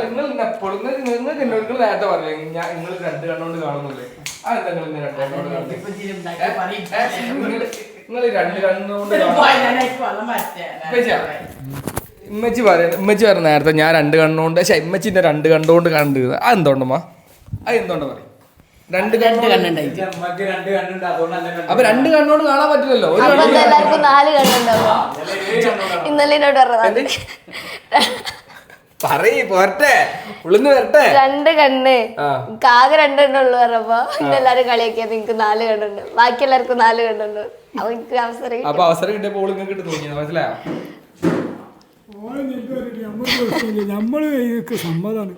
[SPEAKER 1] നിങ്ങൾ നേരത്തെ പറഞ്ഞു നിങ്ങൾ 2 കണ്ണുകൊണ്ട് കാണുന്നില്ലേ. അതെന്താ നിങ്ങൾ ഇങ്ങനെ രണ്ടെണ്ണോട് കാണുന്നത്?
[SPEAKER 4] ഇപ്പൊ ഇതിലും ഉണ്ടാക്കി പറയും.
[SPEAKER 1] നിങ്ങൾ രണ്ട് കണ്ണുകൊണ്ട്
[SPEAKER 4] ഒരു
[SPEAKER 1] കാണുന്നത്.
[SPEAKER 4] പോയിന്റായിട്ട് വെള്ളം മാറ്റാ.
[SPEAKER 1] ഇമ്മച്ചി പറഞ്ഞ നേരത്തെ ഞാൻ രണ്ട് കണ്ണുകൊണ്ട് പക്ഷെ ഇമ്മച്ചിന്റെ രണ്ട് കണ്ണുകൊണ്ട് കണ്ടത് അതെന്തോണ്ടമ്മ അതെന്തോണ്ട പറയും രണ്ട്
[SPEAKER 4] കണ്ണുണ്ടായിട്ട്.
[SPEAKER 2] അമ്മക്ക് രണ്ട് കണ്ണുണ്ട് അതുകൊണ്ട് അന്നെ കണ്ടു.
[SPEAKER 1] അപ്പൊ രണ്ട് കണ്ണോട് കാണാൻ പറ്റില്ലല്ലോ ഒരു
[SPEAKER 3] അപ്പൊ
[SPEAKER 1] കണ്ണ്
[SPEAKER 3] എല്ലാവർക്കും 4 കണ്ണുണ്ടാവുക. ഇന്നലെ എന്നോട് പറഞ്ഞത്
[SPEAKER 1] പറയ് പോരട്ടെ ഉള്ളിന്ന് വരട്ടെ
[SPEAKER 3] 2 കണ്ണ്
[SPEAKER 1] ആ.
[SPEAKER 3] ആകെ 2 എണ്ണുള്ളൂ പറഞ്ഞപ്പോ ഇന്നെല്ലാരും കളിയാക്കിയത് നിങ്ങക്ക് 4 കണ്ണുണ്ട് ബാക്കി എല്ലാവർക്കും 4 കണ്ണുണ്ട് അപ്പൊ എനിക്ക് അവസരം കിട്ടി.
[SPEAKER 1] അപ്പൊ അവസരം കിട്ടിയപ്പോൾ നിങ്ങൾക്ക് കിട്ടി തോന്നിയത് മനസ്സിലായോ
[SPEAKER 5] നമ്മള് സമ്മതാണ്.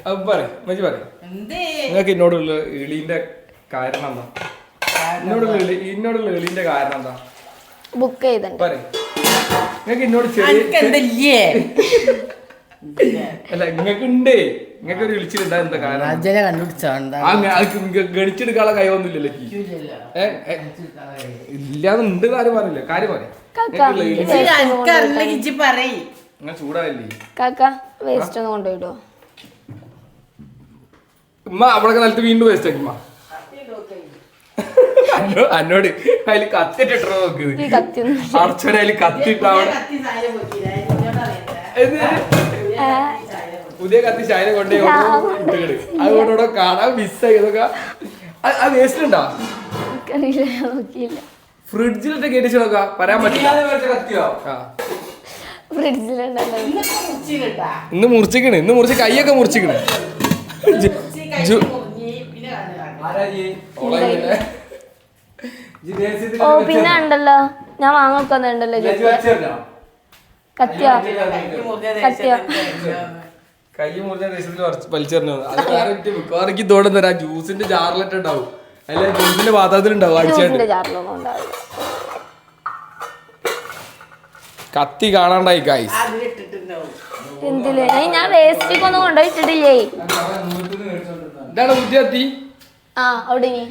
[SPEAKER 1] അപ്പൊ പറയും മജി പറയും
[SPEAKER 4] എന്തേ?
[SPEAKER 1] നിങ്ങൾക്ക് എന്നോടുള്ള എളീന്റെ കാരണം എന്താ എന്നോടുള്ള എളീന്റെ കാരണം എന്താ
[SPEAKER 3] ബുക്ക് ചെയ്തിട്ടുണ്ട്.
[SPEAKER 1] പറയും നിങ്ങൾക്ക് എന്നോട് ചെറിയ
[SPEAKER 4] അനക്ക് എന്തല്ലേ?
[SPEAKER 1] അല്ല നിങ്ങൾക്ക് ഉണ്ടേ നിങ്ങൾക്ക് ഒരു വിളിച്ചിട്ടുണ്ടാ എന്താ കാരണം
[SPEAKER 4] രാജനെ കണ്ടുപിടിച്ചോണ്ടാ.
[SPEAKER 1] ഗണിച്ചെടുക്കാനുള്ള കഴിവൊന്നുമില്ലല്ലോ എനിക്ക്. ഇല്ലാന്നുണ്ട് കാര്യം പറയില്ല കാര്യം പറയാം
[SPEAKER 3] കാക്ക
[SPEAKER 4] അനക്കറിയില്ല കിച്ചി പറയ്.
[SPEAKER 1] നിങ്ങൾ ചൂടാവില്ലേ
[SPEAKER 3] കാക്ക വേസ്റ്റ് ഒന്ന് കൊണ്ടുപോയിട്ടോ.
[SPEAKER 1] ഉമ്മ അവിടെ നിലത്ത് വീണ്ടും വേസ്റ്റ് ആക്കി ഉമ്മ എന്നോട് അതില് കത്തിട്ടിട്ടോ നോക്ക്
[SPEAKER 3] ഈ കത്തിയൊന്നും
[SPEAKER 1] അടച്ചോടെ അതില് കത്തിട്ട അവിടെ
[SPEAKER 4] കത്തി സാരി പൊക്കിയില്ല. എന്നോട് അറിയണ്ട.
[SPEAKER 1] പുതിയ കത്തി ചായ കൊണ്ടേ ഇട്ടുകട് അതുകൊണ്ട് കാണാൻ മിസ്സായതൊക്കെ അത് വേസ്റ്റ് ഉണ്ടോ
[SPEAKER 3] എനിക്കറിയില്ല ഞാൻ നോക്കിയില്ല.
[SPEAKER 1] ഫ്രിഡ്ജിലിട്ട് കയറ്റിച്ച് നോക്കാം പറയാൻ പറ്റില്ല
[SPEAKER 2] കത്തിയോ
[SPEAKER 1] ആ
[SPEAKER 3] ഫ്രിഡ്ജിലുണ്ടല്ലോ.
[SPEAKER 4] ഇന്നൊക്കെ മുറിച്ചിട്ടാ.
[SPEAKER 1] ഇന്ന് മുറിച്ച് കൈയൊക്കെ മുറിച്ചിക്കണ്
[SPEAKER 4] മുറിച്ച് കഴിഞ്ഞ് മുറിഞ്ഞ് പിന്നെ കണ്ണ് കാണും.
[SPEAKER 2] ആരാ ഈ ജിദേശത്തിൽ
[SPEAKER 3] ഓ പിന്നെ ഉണ്ടല്ലോ ഞാൻ വാങ്ങൊക്കെന്നുണ്ടല്ലോ
[SPEAKER 2] വെച്ചോ
[SPEAKER 3] കത്തിയോ
[SPEAKER 4] കൈ മുറിഞ്ഞ
[SPEAKER 3] കത്തിയോ
[SPEAKER 1] കൈ മുറിഞ്ഞ ദേശത്തിൽ വലിച്ചെറിഞ്ഞു അത് കാരണം മിക്കവാറും തോടുന്ന തരാം ജ്യൂസിന്റെ ജാറിലിട്ട് ഉണ്ടാവും അല്ല ജ്യൂസിന്റെ പാത്രത്തിലുണ്ടാവും അടിച്ചായിട്ട്
[SPEAKER 3] ജ്യൂസിന്റെ ജാറിലൊന്നും ഉണ്ടാവില്ല.
[SPEAKER 1] കത്തി കാണാണ്ടായി ഗൈസ്
[SPEAKER 4] അതിലിട്ടിട്ടുണ്ടാവും.
[SPEAKER 3] എന്തില് ഞാൻ വേസ്റ്റ് ഒന്നും കൊണ്ടുപോയിട്ടിട്ടില്ലേ.
[SPEAKER 1] ഇതാണ് ബുദ്ധി കത്തി
[SPEAKER 3] ആ അവിടെ ഇനി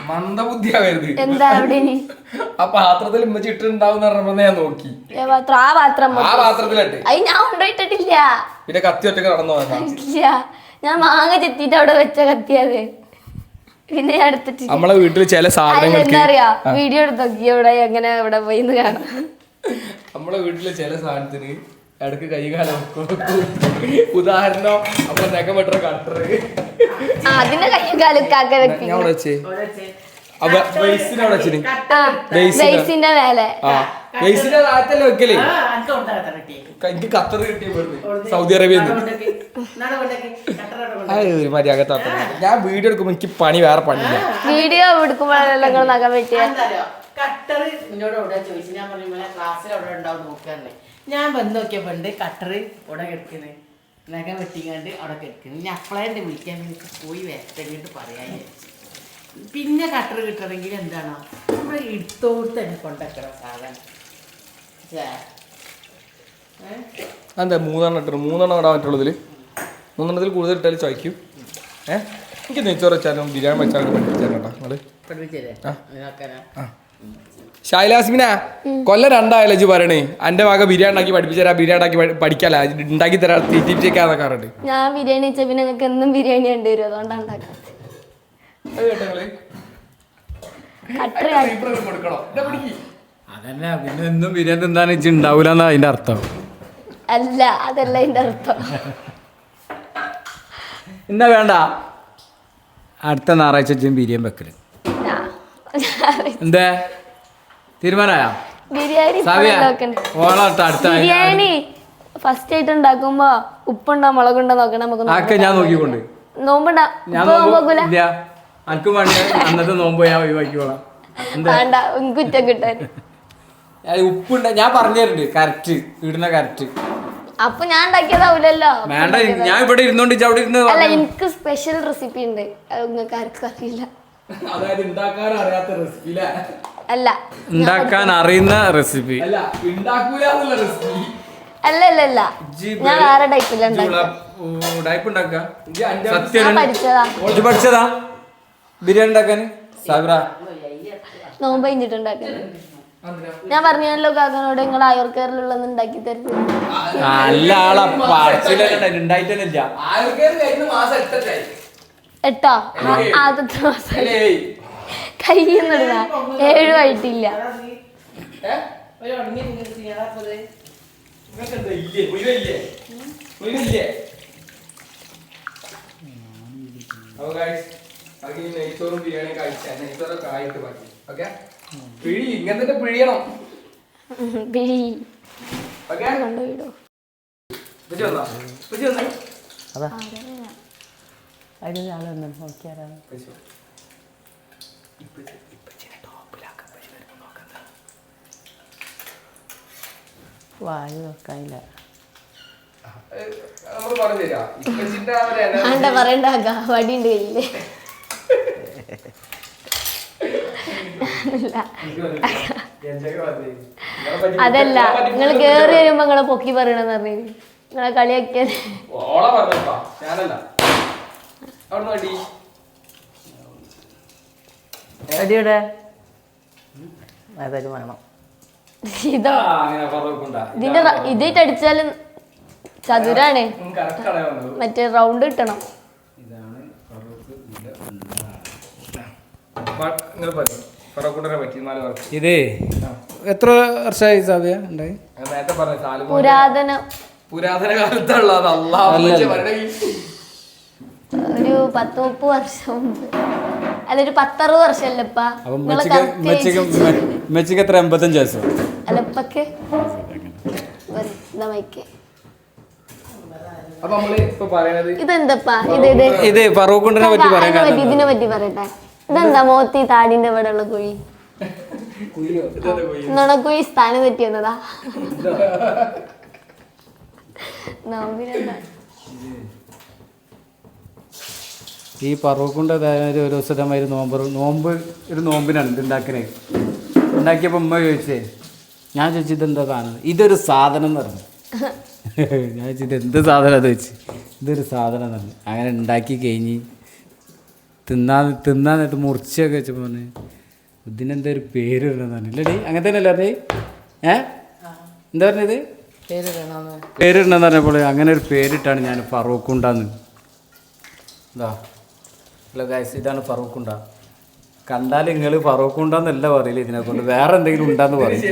[SPEAKER 1] മന്ദബുദ്ധിയാവരുത്
[SPEAKER 3] എന്താ അവിടെ ഇനി
[SPEAKER 1] ആ പാത്രത്തിൽ ഇമ്മച്ചി ഇട്ടുണ്ടാവും പറഞ്ഞപ്പോ ഞാൻ നോക്കി
[SPEAKER 3] ഏ പാത്രം ആ പാത്രം
[SPEAKER 1] ആ പാത്രത്തിലിട്ട്
[SPEAKER 3] അത് ഞാൻ കൊണ്ടുപോയിട്ടിട്ടില്ല.
[SPEAKER 1] പിന്നെ കത്തി ഒറ്റക്ക് നടന്നു പോകാം
[SPEAKER 3] ഇല്ല ഞാൻ മാങ്ങ ചെത്തിട്ട് അവിടെ വെച്ച കത്തിയത് പിന്നെ ഞാൻ എടുത്തിട്ടില്ല.
[SPEAKER 1] നമ്മളെ വീട്ടിൽ ചില
[SPEAKER 3] എന്താ
[SPEAKER 1] സാധനങ്ങൾക്ക്
[SPEAKER 3] അറിയാ വീഡിയോ എടുത്തോക്കി ഇവിടെ എങ്ങനെ ഇവിടെ പോയിന്ന് കാണാം.
[SPEAKER 1] നമ്മളെ വീട്ടിലെ ചില സാധനത്തിന് ഇടക്ക് കൈകാലം ഉദാഹരണം അപ്പൊ നഖ വെട്ടറ കട്ടർ
[SPEAKER 3] അതിന്റെ കയ്യും കാലുക്കാക്ക വെക്കി
[SPEAKER 1] ഞാൻ അവിടെ വെച്ചേ
[SPEAKER 4] അവിടെ വെച്ച്
[SPEAKER 1] അപ്പൊ ബേസിന് അവിടെ വെച്ചിന്
[SPEAKER 3] ബേസിന്റെ മേലെ
[SPEAKER 1] ആ ബേസിന്റെ താഴത്തല്ലേ വെക്കലേ
[SPEAKER 4] ആ, അനക്ക് കൊടുത്താ കത്തറ കിട്ടി.
[SPEAKER 1] എനിക്ക് ഖത്തർ കിട്ടിയ ഇവിടുന്ന് സൗദി അറേബ്യയിൽ നിന്ന് മര്യാദ ഞാൻ വീഡിയോ എടുക്കുമ്പോ എനിക്ക് പണി വേറെ പണിയില്ല
[SPEAKER 3] വീഡിയോ എടുക്കുമ്പോഴെല്ലാം നിങ്ങൾ നഖം വെട്ടിയ
[SPEAKER 4] കട്ടർ എന്നോട് എവിടെ ചോദിച്ചു. ഞാൻ പറഞ്ഞു ക്ലാസ്സിൽ അവിടെ ഉണ്ടാവും നോക്കാറില്ലേ. ഞാൻ വന്ന് നോക്കിയപ്പോ ഉണ്ട് കട്ടർ ഇവിടെ കിടക്കുന്നത് നഖം വെട്ടിങ്ങാണ്ട് അവിടെ കിടക്കുന്നത്. ഇനി അപ്പളേന്റെ വിളിക്കാൻ എനിക്ക് പോയി വരട്ടെങ്കിട്ട് പറയാൻ വിചാരിച്ചു. പിന്നെ കട്ടർ കിട്ടണമെങ്കിൽ എന്താണോ നമ്മുടെ ഇടുത്തോട്ട് തന്നെ കൊണ്ടുവെക്കണം സാധനം.
[SPEAKER 1] എന്താ മൂന്നെണ്ണം ഇടാൻ പറ്റുള്ളതില് 3 കൂടുതൽ ഇട്ടാലും ചോദിക്കും എനിക്ക് നെയ്ച്ചോറ് വെച്ചാലും ബിരിയാണി വെച്ചാലും പഠിപ്പിച്ചാലും കേട്ടോ നിങ്ങള്
[SPEAKER 4] പഠിപ്പിച്ചല്ലേ നോക്കാനാ.
[SPEAKER 1] ഷായിലാസ്മിന കൊല്ലം 2 ആയാലും ഇജ്ജ് പറയണേ എന്റെ ഭാഗം ബിരിയാണി ഉണ്ടാക്കി പഠിപ്പിച്ചാ ബിരിയാണി ഉണ്ടാക്കി പഠിക്കാല ഉണ്ടാക്കി തരാ തീറ്റിപ്പിച്ചേക്കാന്നൊക്കെ പറഞ്ഞിട്ട്
[SPEAKER 3] ഞാൻ ബിരിയാണി വെച്ച പിന്നെ നിങ്ങൾക്ക് എന്നും ബിരിയാണി ഉണ്ട് വരും അതുകൊണ്ടാണ് ഉണ്ടാക്കുന്നത്.
[SPEAKER 2] അതന്നെ പിന്നെ എന്നും ബിരിയാണി തിന്നാൻ ഇജ്ജ് ഉണ്ടാവൂലെന്നാ അതിന്റെ അർത്ഥം.
[SPEAKER 3] അല്ല അതല്ല അതിന്റെ അർത്ഥം.
[SPEAKER 2] എന്നാ വേണ്ട അടുത്ത ഞായറാഴ്ച ഇജ്ജും ബിരിയാണി വെക്കല് എന്തേ തീരുമാനമായോ
[SPEAKER 3] ബിരിയാണി
[SPEAKER 2] സാവിയ ഓളാട്ട അടുത്ത
[SPEAKER 3] ബിരിയാണി ഫസ്റ്റ് ആയിട്ട് ഉണ്ടാക്കുമ്പോ ഉപ്പുണ്ടോ മുളകുണ്ടോ നോക്കണം നമുക്ക്
[SPEAKER 2] ആക്കെ ഞാൻ നോക്കിക്കൊണ്ട്
[SPEAKER 3] നോമ്പുണ്ടാ
[SPEAKER 2] ഞാൻ
[SPEAKER 3] നോക്കൂല
[SPEAKER 2] ഇല്ല അനക്ക് വേണ്ടി അന്നത്തെ നോമ്പ് ഞാൻ ഒഴിവാക്കിക്കോളാം.
[SPEAKER 3] വേണ്ട കുറ്റം കിട്ടാൻ.
[SPEAKER 2] ഉപ്പുണ്ട ഞാൻ പറഞ്ഞു തരുന്നുണ്ട് കറക്റ്റ് ഇടുന്ന കറക്റ്റ്.
[SPEAKER 3] അപ്പൊ ഞാൻ ഉണ്ടാക്കിയതാവൂലല്ലോ.
[SPEAKER 2] വേണ്ട ഞാൻ ഇവിടെ ഇരുന്നോണ്ട് അവിടെ ഇരുന്ന്
[SPEAKER 3] അല്ല എനിക്ക് സ്പെഷ്യൽ റെസിപ്പി ഉണ്ട് അത് നിങ്ങൾക്ക് ആർക്കും അറിയില്ല.
[SPEAKER 1] അതായത് ഉണ്ടാക്കാൻ അറിയാത്ത റെസിപ്പി
[SPEAKER 3] അല്ല
[SPEAKER 2] ഉണ്ടാക്കാൻ അറിയുന്ന റെസിപ്പി
[SPEAKER 1] അല്ല ഉണ്ടാക്കൂല എന്നുള്ള റെസിപ്പി
[SPEAKER 3] അല്ല അല്ല അല്ല ഞാൻ വേറെ ടൈപ്പില്ല
[SPEAKER 2] ടൈപ്പ് ഉണ്ടാക്ക
[SPEAKER 3] ഞാൻ
[SPEAKER 2] സത്യം
[SPEAKER 3] പഠിച്ചതാ.
[SPEAKER 2] പഠിച്ചതാ ബിരിയാണി ഉണ്ടാക്കാൻ സാബ്ര
[SPEAKER 3] നോമ്പ് കഴിഞ്ഞിട്ടുണ്ടാക്കുന്നത്. ഞാൻ പറഞ്ഞല്ലോ കാക്കനോട് നിങ്ങൾ അയർക്കാരിലുള്ളത് ഉണ്ടാക്കി തരുന്നത്.
[SPEAKER 2] നല്ല ആളാ ഉണ്ടായിട്ടില്ല
[SPEAKER 3] 8 ആദ്യത്തെ മാസം കയ്യുന്നിടുക 7 ആയിട്ടില്ല.
[SPEAKER 4] ഒരു ഉടങ്ങി ചെയ്യാറപ്പത്
[SPEAKER 1] നെയ്ച്ചോറും ബിരിയാണി കഴിച്ചാൽ നെയ്ച്ചോറൊക്കെ ആയിട്ട് ബാക്കി ഓക്കെ. പിഴി ഇങ്ങനത്തെ പിഴിയണം.
[SPEAKER 3] പിഴി
[SPEAKER 1] ഓക്കെ
[SPEAKER 3] കൊണ്ടുപോയിടോ.
[SPEAKER 4] അതാ അതിന് ആൾ വന്നു നോക്കിയാരാണ് വായു നോക്കാനില്ല.
[SPEAKER 3] ആണ്ട പറയണ്ട വടിയുണ്ട് കയ്യില്. അതല്ല നിങ്ങൾ കേറി വരുമ്പോ നിങ്ങളെ പൊക്കി പറയണെന്ന് പറഞ്ഞു നിങ്ങളെ കളിയാക്കിയത്.
[SPEAKER 4] അടിയുടെ അതൊരു വേണം.
[SPEAKER 3] ഇതോ ഇതിന്റെ ഇതായിട്ട് അടിച്ചാലും ചതുരാണ്, മറ്റേ റൗണ്ട് കിട്ടണം.
[SPEAKER 2] ഇത് എത്ര വർഷമായി സാബിയ ഉണ്ടായി?
[SPEAKER 1] പുരാതന കാലത്തുള്ളത്
[SPEAKER 3] ഒരു 10-30 വർഷം മുമ്പ്. അല്ല ഒരു 10-60 വർഷമല്ലേ ഇപ്പ?
[SPEAKER 2] മെച്ചിക്ക് എത്ര 85 വയസ്സോ?
[SPEAKER 3] അല്ല ഇപ്പൊക്കെ ഇതെന്തപ്പാ?
[SPEAKER 2] ഇത് ഫറൂഖിനെ പറ്റി പറയാൻ
[SPEAKER 3] ഇതിനെ പറ്റി പറയട്ടെ. ഇതെന്താ മോത്തി താടിന്റെ ഇവിടെ ഉള്ള കുഴി? നുണക്കുഴി സ്ഥാനം തെറ്റിയെന്നതാ. നോമ്പിനെന്താ
[SPEAKER 2] ഈ ഫറൂഖിൻ്റെ ഒരു ദിവസമായൊരു നോമ്പ് ഒരു നോമ്പിനാണ് ഇത് ഉണ്ടാക്കുന്നത്. ഉണ്ടാക്കിയപ്പോൾ ഉമ്മ ചോദിച്ചേ, ഞാൻ ചോദിച്ചു ഇതെന്താ സാധനം? ഇതൊരു സാധനം എന്ന് പറഞ്ഞു. ഞാൻ ചോദിച്ചത് എന്ത് സാധനം അത് വെച്ച്? ഇതൊരു സാധനം എന്ന് പറഞ്ഞു. അങ്ങനെ ഉണ്ടാക്കി കഴിഞ്ഞ് തിന്നാന്നിട്ട് മുറിച്ചൊക്കെ വെച്ചപ്പോൾ പറഞ്ഞു ഇതിനെന്താ ഒരു പേര് ഇടണമെന്ന് പറഞ്ഞു. ഇല്ലടി അങ്ങനെ തന്നെ അല്ലേ? എന്താ പറഞ്ഞത്? പേരിടണമെന്ന് പറഞ്ഞപ്പോൾ അങ്ങനെ ഒരു പേരിട്ടാണ് ഞാൻ ഫറൂഖുണ്ടാന്ന്. ഇതാ ഹലോ ഗൈസ്, ഇതാണ് ഫറൂഖുണ്ട. കണ്ടാൽ നിങ്ങൾ ഫറൂഖുണ്ടെന്നല്ല പറയില്ല, ഇതിനെ കൊണ്ട് വേറെ എന്തെങ്കിലും ഉണ്ടാന്ന് പറയും.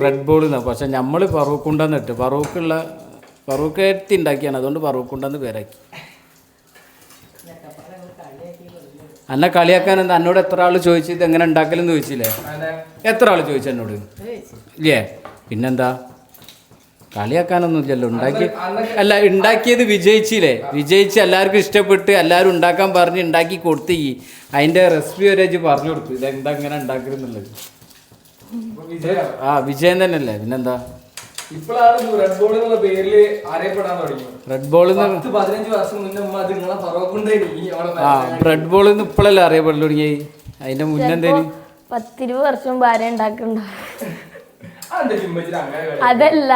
[SPEAKER 2] ബ്രെഡ് ബോൾ എന്നാ. പക്ഷെ നമ്മൾ ഫറൂഖുണ്ടെന്ന് ഇട്ട് ഫറൂഖ് ഉണ്ടാക്കിയാണ്, അതുകൊണ്ട് ഫറൂഖുണ്ടെന്ന് പേരാക്കി. എന്നെ കളിയാക്കാൻ എന്താ? എന്നോട് എത്ര ആൾ ചോദിച്ചു ഇത് എങ്ങനെ ഉണ്ടാക്കലെന്ന് ചോദിച്ചില്ലേ? എത്ര ആൾ ചോദിച്ചു എന്നോട്? ഇല്ലേ? പിന്നെന്താ? കളിയാക്കാനൊന്നും ഇല്ലല്ലോ. ഉണ്ടാക്കിയത് വിജയിച്ചില്ലേ? വിജയിച്ച് എല്ലാവർക്കും ഇഷ്ടപ്പെട്ട് എല്ലാവരും ഉണ്ടാക്കാൻ പറഞ്ഞ് ഉണ്ടാക്കി കൊടുത്ത് അതിൻ്റെ റെസിപ്പി വരെ പറഞ്ഞു കൊടുത്തു. ഇതെന്താ ഇങ്ങനെ ഉണ്ടാക്കരുന്നുള്ളത്. വിജയം തന്നെയല്ലേ? പിന്നെന്താ? റെഡ് ബോൾ ബ്രെഡ് ബോൾ ഇപ്പോഴല്ലേ അറിയപ്പെടൽ തുടങ്ങി. അതിന്റെ മുന്നെന്തേലും
[SPEAKER 3] 10-20 വർഷം മുമ്പ് ആരെ ഉണ്ടാക്കണ്ടോ? അതല്ല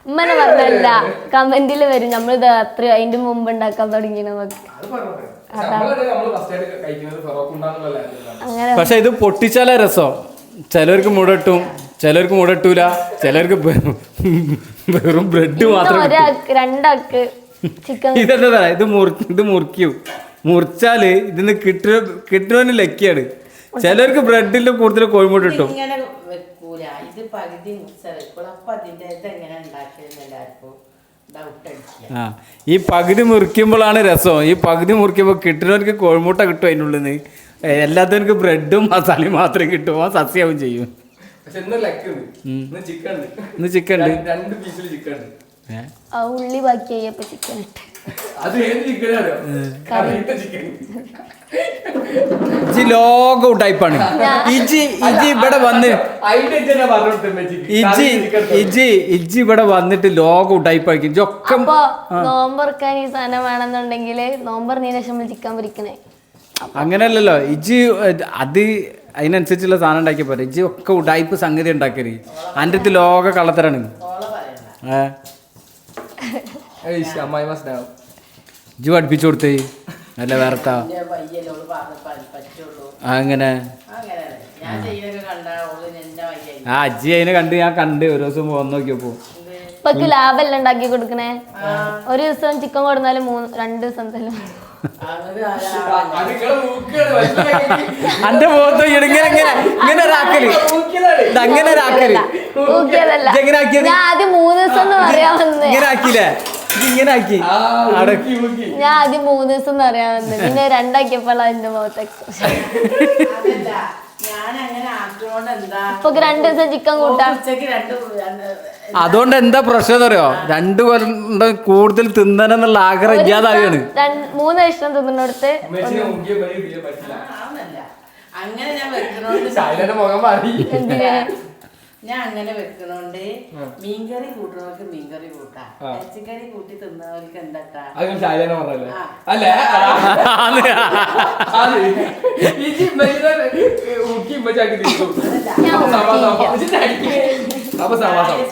[SPEAKER 3] ഉമ്മനെ പറഞ്ഞല്ല, കമന്റിൽ വരും നമ്മളിത് അത്ര അതിന്റെ മുമ്പ് ഉണ്ടാക്കാൻ തുടങ്ങിയെന്നൊക്കെ.
[SPEAKER 2] പക്ഷെ ഇത് പൊട്ടിച്ചാലേ രസം. ചിലർക്ക് മുടട്ടും, ചിലർക്ക് മുടട്ടൂല, ചിലർക്ക് വെറും ബ്രെഡ് മാത്രം.
[SPEAKER 3] രണ്ടാക്ക് ചിക്കൻ
[SPEAKER 2] ഇതെന്താ ഇത് മുറിക്കും. മുറിച്ചാല് ഇതിന്ന് കിട്ടുന്നവന് ലക്കിയാണ്. ചിലർക്ക് ബ്രെഡിന്റെ കൂടുതൽ കോഴിമുട്ട കിട്ടും. ഈ പകുതി മുറിക്കുമ്പോഴാണ് രസം. ഈ പകുതി മുറിക്കുമ്പോൾ കിട്ടുന്നവർക്ക് കോഴിമുട്ട കിട്ടും അതിൻ്റെ ഉള്ളിൽ നിന്ന്. എല്ലാത്തവർക്ക് ബ്രെഡും മസാലയും മാത്രമേ കിട്ടും. ആ സസ്യാവും ചെയ്യും. ഇന്ന് ചിക്കൻ ഉണ്ട്.
[SPEAKER 3] ഉള്ളി ബാക്കിയായപ്പോ ചിക്കൻ ഇട്ട്
[SPEAKER 2] ലോക ടൈപ്പാണ്. ഇജി ഇവിടെ വന്ന് ഇജി ഇവിടെ വന്നിട്ട് ലോക ടൈപ്പായിരിക്കും.
[SPEAKER 3] അപ്പൊ നോമ്പറക്കാൻ ഈ സാധനം വേണമെന്നുണ്ടെങ്കിൽ നോമ്പറിനു ശേഷം ചിക്കൻ പൊരിക്കണേ.
[SPEAKER 2] അങ്ങനെയല്ലല്ലോ ഇജി അത് അതിനനുസരിച്ചുള്ള സാധനം ഉണ്ടാക്കിയ പോലെ ഇജി ഒക്കെ ഉടായ്പ് സംഗതി ഉണ്ടാക്കരുത്. അതിൻ്റെ അടുത്ത് ലോക കള്ളത്തരാണ്. ഇജി പഠിപ്പിച്ചു കൊടുത്തേ നല്ല വേർത്ത അങ്ങനെ
[SPEAKER 4] ഞാൻ ചെയ്യുന്നൊക്കെ കണ്ടാ ഓള് എന്റെ വയ്യ.
[SPEAKER 2] ആ അജ്ജി അതിനെ ഞാൻ കണ്ട് ഒരു ദിവസം വന്ന് നോക്കിയപ്പോ
[SPEAKER 3] ഇപ്പൊക്ക് ലാഭമല്ല ഉണ്ടാക്കി കൊടുക്കണേ. ഒരു ദിവസം ചിക്കൻ കൊടുത്താലും 2 ദിവസം എന്തായാലും
[SPEAKER 2] അന്റെ മുഖത്ത് ഇങ്ങനെ ഒരാക്കല് അങ്ങനെ ഒരാക്കല്
[SPEAKER 3] ഊക്കിയതല്ല. ഞാൻ ആദ്യം 3 ദിവസം എന്ന് പറയാൻ വന്നേ.
[SPEAKER 2] ഇങ്ങനെ ആക്കിയില്ലേ ഇങ്ങനെ ആക്കി
[SPEAKER 3] ഞാൻ ആദ്യം 3 ദിവസം എന്ന് പറയാൻ വന്നത്. പിന്നെ 2 ആക്കിയപ്പോഴാണ് എന്റെ മുഖത്ത് എക്സ്പ്രഷൻ.
[SPEAKER 4] ഞാൻ അങ്ങനെ ആക്കിയോണ്ട് എന്താ
[SPEAKER 3] ഇപ്പൊ 2 ദിവസം ചിക്കൻ കൂട്ടാം.
[SPEAKER 4] ഉച്ചക്ക് 2
[SPEAKER 2] അതുകൊണ്ട് എന്താ പ്രശ്നം അറിയോ 2 കൊല്ലം കൂടുതൽ തിന്നണമെന്നുള്ള ആഗ്രഹം ഇല്ലാതാവുകയാണ്.
[SPEAKER 3] 3 ഇഷ്ടം തിന്നിടത്ത്
[SPEAKER 4] അങ്ങനെ ഞാൻ വെക്കണോണ്ട്
[SPEAKER 3] എന്തിനാ
[SPEAKER 4] ഞാൻ അങ്ങനെ വെക്കണോണ്ട് മീൻകറി കൂട്ടണവർക്ക് മീൻകറി കൂട്ടാം, ഇറച്ചിക്കറി കൂട്ടി തിന്നവർക്ക് എന്താട്ടാ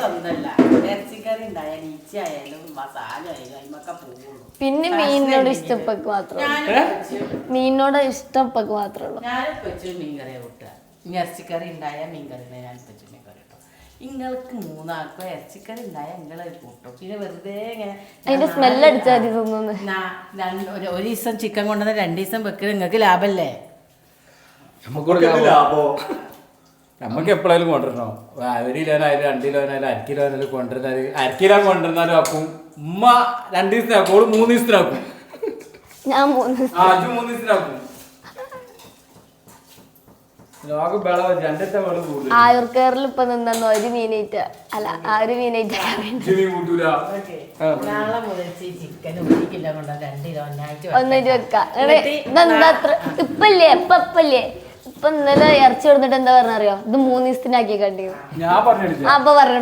[SPEAKER 4] സ്വന്തല്ല. ഇറച്ചിക്കറി ഉണ്ടായാലും ഈച്ച ആയാലും മസാല ആയാലും അതിമൊക്കെ പോകുള്ളൂ.
[SPEAKER 3] പിന്നെ മീനിനോട് ഇഷ്ടപ്പെക്ക് മാത്രമേ മീനിനോട് ഇഷ്ടപ്പെക്ക് മാത്രമേ ഉള്ളൂ.
[SPEAKER 4] ഞാനിപ്പോ വെച്ചു മീൻകറിയെ കൂട്ടുക. ഇനി ഇറച്ചിക്കറി ഉണ്ടായാൽ മീൻകറി ഞാൻ വെച്ചു മീൻകറി കേട്ടോ. നിങ്ങൾക്ക് 3 ആൾക്കോ ഇറച്ചിക്കറി ഉണ്ടായാൽ നിങ്ങളെ കൂട്ടും. പിന്നെ വെറുതെ ഇങ്ങനെ
[SPEAKER 3] അതിന്റെ സ്മെല്ല് അടിച്ചാൽ മതി തോന്നുന്നു.
[SPEAKER 4] ഒരു ദിവസം ചിക്കൻ കൊണ്ടുവന്ന 2 ദിവസം വെക്കുക നിങ്ങൾക്ക് ലാഭല്ലേ?
[SPEAKER 2] നമുക്ക് എപ്പോഴായാലും കൊണ്ടുവരണോ 1 കിലോനായാലും 2 കിലോനായാലും 1/2 കിലോനായാലും കൊണ്ടുവരുന്നാല് 1/2 കിലോ കൊണ്ടുവരുന്നാലും ആക്കും. ഉമ്മ 2 ദിവസത്തിനാക്കും, ഓള് 3 ദിവസത്തിനാക്കും.
[SPEAKER 3] ഞാൻ 3 ദിവസം
[SPEAKER 2] 3 ദിവസത്തിനാക്കും. ലോകം ബളം 2 തവണ കൂടുതൽ.
[SPEAKER 3] ആയുർക്കേറിൽ ഇപ്പൊ നിന്നു 1 മീനേറ്റ് അല്ല 1 മീനേറ്റ്
[SPEAKER 4] നാളെ മുതൽ ചിക്കൻ 1 കിലോ കൊണ്ടോ 2 കിലോ
[SPEAKER 3] ഒന്നിട്ട് വെക്കാം. ഇതെന്താ ഇപ്പല്ലേ ഇപ്പൊ ഇന്നലെ ഇറച്ചി കൊടുത്തിട്ട് എന്താ പറഞ്ഞറിയോ, ഇത് 3 ദിവസത്തിനാക്കി കണ്ടിയോ?
[SPEAKER 2] ഞാൻ പറഞ്ഞിട്ടില്ല.
[SPEAKER 3] അപ്പൊ പറഞ്ഞു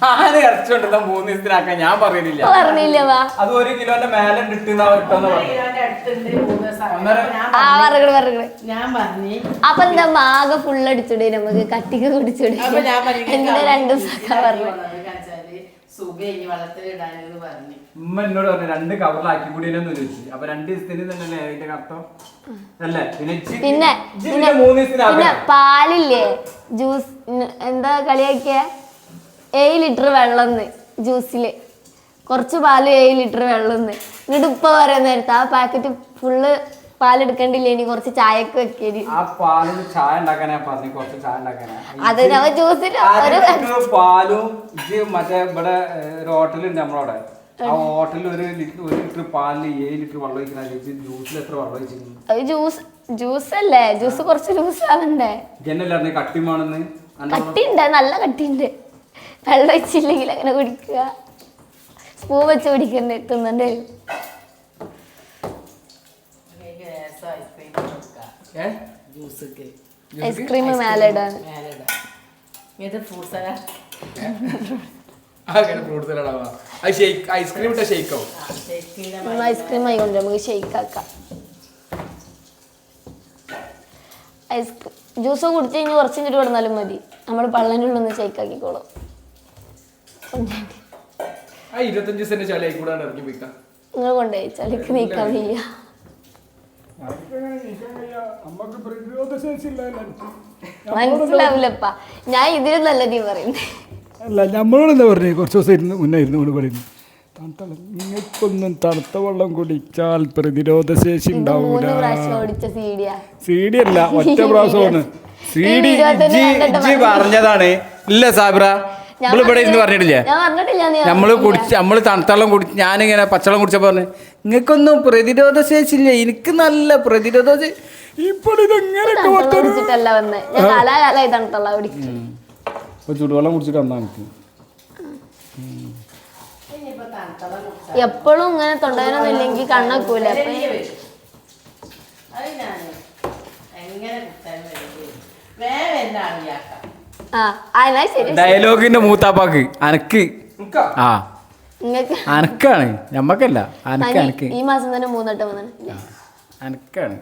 [SPEAKER 2] ഞാൻ ഇറച്ചി കൊണ്ടുവന്ന 3 ദിവസത്തിനാക്കാൻ ഞാൻ പറയുന്നില്ല.
[SPEAKER 3] പറഞ്ഞില്ല വാ
[SPEAKER 2] അത് 1 കിലോന്റെ മേലെ
[SPEAKER 4] ഞാൻ പറഞ്ഞു.
[SPEAKER 3] അപ്പൊ എന്താ ആകെ ഫുള്ള് അടിച്ചൂടെ, നമുക്ക് കട്ടിക്ക് കുടിച്ചൂടെ? എന്തിനാ 2 ദിവസം പറഞ്ഞു?
[SPEAKER 2] ഉമ്മ എന്നോട് പറഞ്ഞു 2 കവറിലാക്കി കൂടിയെന്ന് ചോദിച്ചു. അപ്പൊ 2 ദിവസത്തിന് തന്നെ അതിന്റെ കഷ്ടം അല്ലേ?
[SPEAKER 3] പിന്നെ പിന്നെ പാലില്ലേ ജ്യൂസ് എന്താ കളിയാക്കിയ 7 ലിറ്റർ വെള്ളം ജ്യൂസില് കുറച്ച് പാല് 7 ലിറ്റർ വെള്ളം എന്നിട്ട് ഉപ്പ പറയുന്ന നേരത്തെ ആ പാക്കറ്റ് ഫുള്ള് പാലെടുക്കണ്ടില്ലേ, ഇനി കുറച്ച് ചായക്ക് വെക്കേരി.
[SPEAKER 2] ആ പാലിൽ ചായ ഉണ്ടാക്കാനാ പറഞ്ഞു, കുറച്ച് ചായ ഉണ്ടാക്കാനാ.
[SPEAKER 3] അത് നമ്മ ജ്യൂസിന്
[SPEAKER 2] പാലും ഇത് മറ്റേ ഇവിടെ ഒരു ഹോട്ടലുണ്ട് നമ്മളവിടെ. ആ ഹോട്ടലിൽ 1 ലിറ്റർ പാലിൽ 7 ലിറ്റർ വെള്ളം ഒഴിക്കുന്ന ജ്യൂസിൽ എത്ര വെള്ളം ഒഴിച്ചിരുന്നു?
[SPEAKER 3] ജ്യൂസ് അല്ലേ, ജ്യൂസ് കുറച്ച് ജ്യൂസ് ആവണ്ടേ?
[SPEAKER 2] ജനല്ലായിരുന്നു കട്ടിമാണെന്ന്.
[SPEAKER 3] കട്ടിയുണ്ട്, നല്ല കട്ടിയുണ്ട്. വെള്ളം ഒഴിച്ചില്ലെങ്കിൽ അങ്ങനെ കുടിക്കുക, സ്പൂൺ വെച്ച് കുടിക്കണ്ടേ, തിന്നണ്ടേ. ഐസ്ക്രീം മേലെ ഇടാണ്.
[SPEAKER 1] ഐസ്ക്രീം ഇട്ട ഷെയ്ക്കോ?
[SPEAKER 3] ഐസ്ക്രീം ആയിക്കൊണ്ട് നമുക്ക് ഷെയ്ക്ക് ആക്കാം. ഐസ്ക്രീം ജ്യൂസ് കുടിച്ച് കഴിഞ്ഞ് കുറച്ച് കഴിഞ്ഞിട്ട് കിടന്നാലും മതി, നമ്മൾ പള്ളൻ്റെ ഉള്ളിൽ നിന്ന് ഷെയ്ക്ക് ആക്കിക്കോളും.
[SPEAKER 1] 25 സെന്റ് ചളി കൂടാണ്ട് ഇറക്കി വെക്കാം.
[SPEAKER 3] നിങ്ങൾ കൊണ്ടുപോയി ചളിക്ക് നീക്കാൻ വയ്യ. മനസ്സിലാവില്ലപ്പാ, ഞാൻ ഇതിലും നല്ല നീ പറയുന്നേ.
[SPEAKER 5] അല്ല നമ്മളോട് എന്താ പറഞ്ഞു, കുറച്ച് ദിവസം മുന്നേ ഇരുന്നു പറയുന്നു നിങ്ങൾക്കൊന്നും തണുത്ത വെള്ളം കുടിച്ചാൽ പ്രതിരോധ ശേഷി ഉണ്ടാവൂല. സീഡി അല്ല, ഒറ്റ പ്രാവശ്യമാണ് സീഡി
[SPEAKER 2] പറഞ്ഞതാണ്. ഇല്ല സാബ്ര ഇവിടെ ഇരുന്ന് പറഞ്ഞിട്ടില്ലേ? നമ്മള് തണുത്ത വെള്ളം കുടിച്ച് ഞാനിങ്ങനെ പച്ചവെള്ളം കുടിച്ചപ്പോ പറഞ്ഞു നിങ്ങൾക്കൊന്നും പ്രതിരോധ ശേഷി ഇല്ല, എനിക്ക് നല്ല പ്രതിരോധ
[SPEAKER 5] ചൂടുവെള്ളം കുടിച്ചിട്ട് വന്നാ എനിക്ക്
[SPEAKER 3] എപ്പോഴും ഇങ്ങനെ തൊണ്ടവേനൊന്നും ഇല്ലെങ്കിൽ കണ്ണക്കൂല.
[SPEAKER 2] ഡയലോഗിന്റെ മൂത്താപ്പാക്ക് അനക്ക് ആ അനക്കാണ്, ഞമ്മക്കല്ല.
[SPEAKER 3] ഈ മാസം തന്നെ 3 വട്ടം വന്നു
[SPEAKER 2] അനക്കാണ്.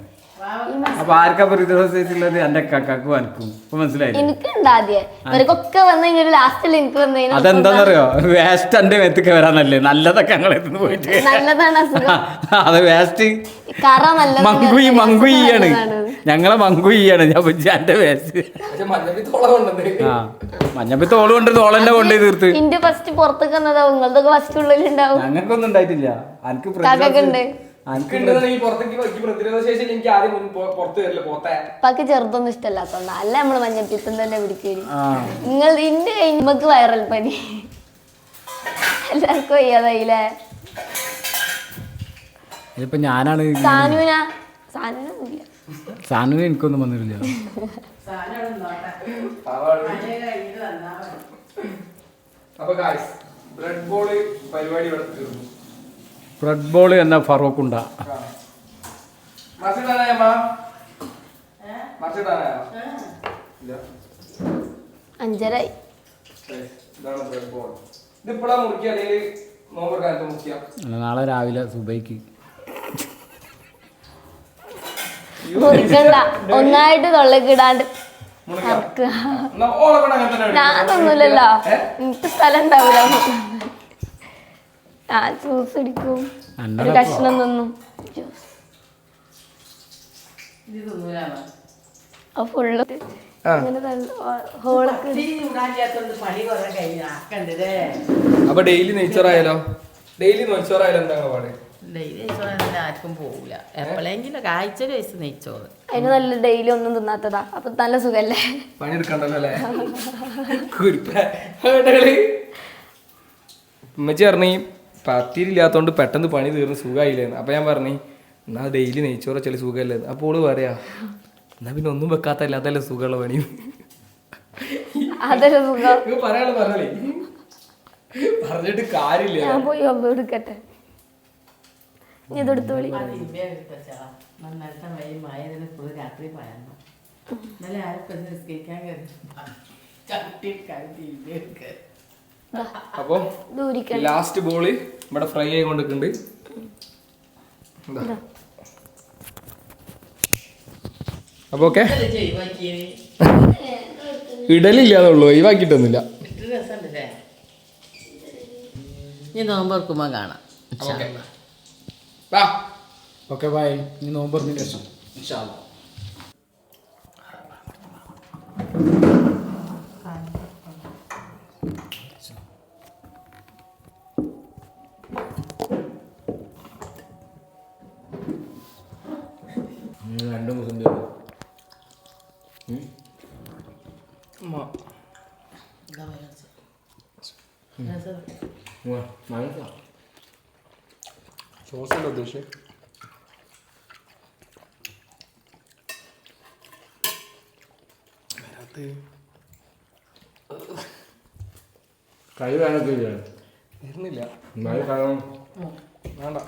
[SPEAKER 2] അപ്പൊ ആർക്കാ പ്രതിരോധശേഷിയുള്ളത്? എന്റെ കാക്കും അനക്കും. ഇപ്പൊ മനസ്സിലായില്ലേ?
[SPEAKER 3] എനിക്കുണ്ട് ആദ്യം ഇവർക്കൊക്കെ വന്നു കഴിഞ്ഞാൽ ലാസ്റ്റിൽ എനിക്ക് വന്നു കഴിഞ്ഞാൽ
[SPEAKER 2] അതെന്താന്നറിയോ? വേസ്റ്റ് എന്റെ മേത്തൊക്കെ വരാനല്ലേ, നല്ലതൊക്കെ ഞങ്ങളെ പോയിട്ട്
[SPEAKER 3] നല്ലതാണ് അസുഖം.
[SPEAKER 2] അത് വേസ്റ്റ്
[SPEAKER 3] കറ നല്ലതാണ്.
[SPEAKER 2] മങ്കുയാണ്, ഞങ്ങളെ മങ്കുയാണ്. ഞാൻ എന്റെ വേസ്റ്റ് മഞ്ഞപ്പി തോള് കൊണ്ട് തോളന്നെ കൊണ്ടേ തീർത്ത്.
[SPEAKER 3] ഇന്റെ ഫസ്റ്റ് പുറത്തേക്ക് വന്നതാവും, നിങ്ങളതൊക്കെ ഫസ്റ്റ് ഉള്ളിലുണ്ടാവും.
[SPEAKER 2] ഞങ്ങൾക്കൊന്നും ഉണ്ടായിട്ടില്ല.
[SPEAKER 3] ഉപ്പാക്ക് ചെറുതൊന്നും ഇഷ്ടമല്ലാത്തോണ്ട അല്ല നമ്മള് മഞ്ഞപ്പിത്തം തന്നെ പിടിക്കേരി. നിങ്ങൾ ഇന്റെ നമുക്ക് വൈറൽ പനി എല്ലാവർക്കും വയ്യാതായില്ലേ?
[SPEAKER 2] ഇതിപ്പോ ഞാനാണ്. സാനു എനിക്കൊന്നും വന്നിട്ടില്ല. ബ്രെഡ് ബോൾ എന്നാ ഫറൂഖ് ഉണ്ടാ.
[SPEAKER 3] അഞ്ചരായി.
[SPEAKER 2] നാളെ രാവിലെ സുബൈക്ക്
[SPEAKER 3] മുറിക്കണ്ട, ഒന്നായിട്ട് തൊള്ളക്ക് ഇടാണ്ട് ഞാനൊന്നുമില്ലല്ലോ, എനിക്ക് സ്ഥലം ഉണ്ടാവില്ല. ഞാൻ ജ്യൂസ് അടിക്കും, ഒരു കഷ്ണം തിന്നും. ഫുള്ള്
[SPEAKER 1] അപ്പൊ ഡെയിലി നെയ്ച്ചോറായാലോ? ഡെയിലി നെയ്ച്ചോറായാലോ എന്താ പാട്?
[SPEAKER 4] ഡെയിലി നെയ്ച്ചോറ് ആർക്കും പോവില്ല, എപ്പോഴെങ്കിലും ആഴ്ച വയസ്സ് നെയ്ച്ചോറ്.
[SPEAKER 3] അതിന് നല്ല ഡെയിലി ഒന്നും തിന്നാത്തതാ, അപ്പൊ നല്ല സുഖല്ലേ?
[SPEAKER 1] പണിയെടുക്കണ്ടല്ലോ അല്ലേ? ഉമ്മച്ചി പറഞ്ഞ പത്തിരില്ലാത്തോണ്ട് പെട്ടെന്ന് പണി തീർന്ന് സുഖമായില്ലേന്ന്. അപ്പൊ ഞാൻ പറഞ്ഞു എന്നാ ഡെയിലി നെയ്ച്ചോറ് ചെളി സുഖമല്ലേ. അപ്പോൾ ഓള് പറയാ എന്നാ പിന്നെ ഒന്നും വെക്കാത്തല്ല, അതല്ലേ സുഖമുള്ള പണി.
[SPEAKER 3] അതൊരു സുഖം.
[SPEAKER 1] പറയാനുള്ള പറഞ്ഞേ, പറഞ്ഞിട്ട് കാര്യമില്ല.
[SPEAKER 3] ഞാൻ പോയി ഒമ്പ എടുക്കട്ടെ, നീ ഇതെടുത്തോളി.
[SPEAKER 4] രാത്രി പറയാനോ ഇന്നലെ ആരും നിസ്കരിക്കാൻ കയറി.
[SPEAKER 1] അപ്പൊ ലാസ്റ്റ് ബോള് ഇവിടെ ഫ്രൈ ആയി കൊണ്ടിട്ടുണ്ട്. അപ്പൊ ഓക്കെ, ഇടലില്ലാന്നുള്ളൂ, ഒഴിവാക്കിയിട്ടൊന്നുമില്ല.
[SPEAKER 4] ഇനി നോമ്പ് കാണാം.
[SPEAKER 2] Okay bye. ഇനി നോമ്പ് ശേഷം ഇൻഷാ അല്ലാഹ്. രണ്ടും
[SPEAKER 1] സോസല്ല ഉദ്ദേശിച്ചത്.
[SPEAKER 2] കൈ വേണത്തില്ല
[SPEAKER 1] വരുന്നില്ല, വേണ്ട.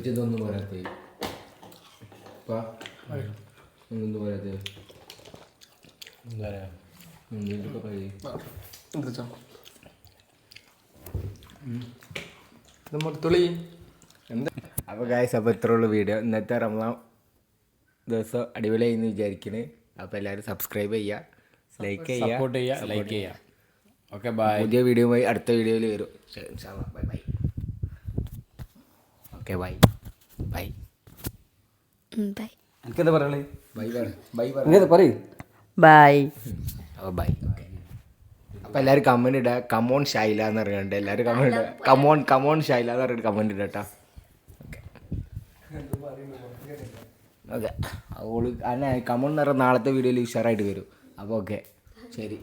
[SPEAKER 2] ഇതൊന്നും പറയാത്തേ ഒന്നും പറയാത്തേ എന്താ അപ്പോൾ ഗായ്സ്, അപ്പോൾ ഇത്രയുള്ള വീഡിയോ. ഇന്നത്തെ റമദാൻ ദിവസം അടിപൊളിയായി എന്ന് വിചാരിക്കണേ. അപ്പോൾ എല്ലാവരും സബ്സ്ക്രൈബ് ചെയ്യുക, ലൈക്ക് ചെയ്യുക, സപ്പോർട്ട് ചെയ്യുക, ലൈക്ക് ചെയ്യുക. Okay bye. പുതിയ വീഡിയോയുമായി അടുത്ത വീഡിയോയിൽ വരും. Bye bye. Okay bye bye.
[SPEAKER 3] Bye.
[SPEAKER 2] എനിക്കെന്താ പറയുള്ളേ? ബൈ ബൈ പറയൂ.
[SPEAKER 4] ബൈ.
[SPEAKER 2] അപ്പോൾ ബൈ. ഓക്കെ. അപ്പോൾ എല്ലാവരും കമൻറ്റ് ഇടുക, കമോൺ ഷൈല എന്ന് പറയുന്നുണ്ട്. എല്ലാവരും കമൻറ്റ് ഇടുക, കമോൺ ഷൈല എന്ന് പറഞ്ഞിട്ട് കമൻറ്റ് ഇടുക കേട്ടോ. Okay okay. ഓള് അല്ല കമോൺ എന്ന് പറഞ്ഞാൽ നാളത്തെ വീഡിയോയിൽ ഉഷാറായിട്ട് വരും. അപ്പോൾ ഓക്കെ ശരി.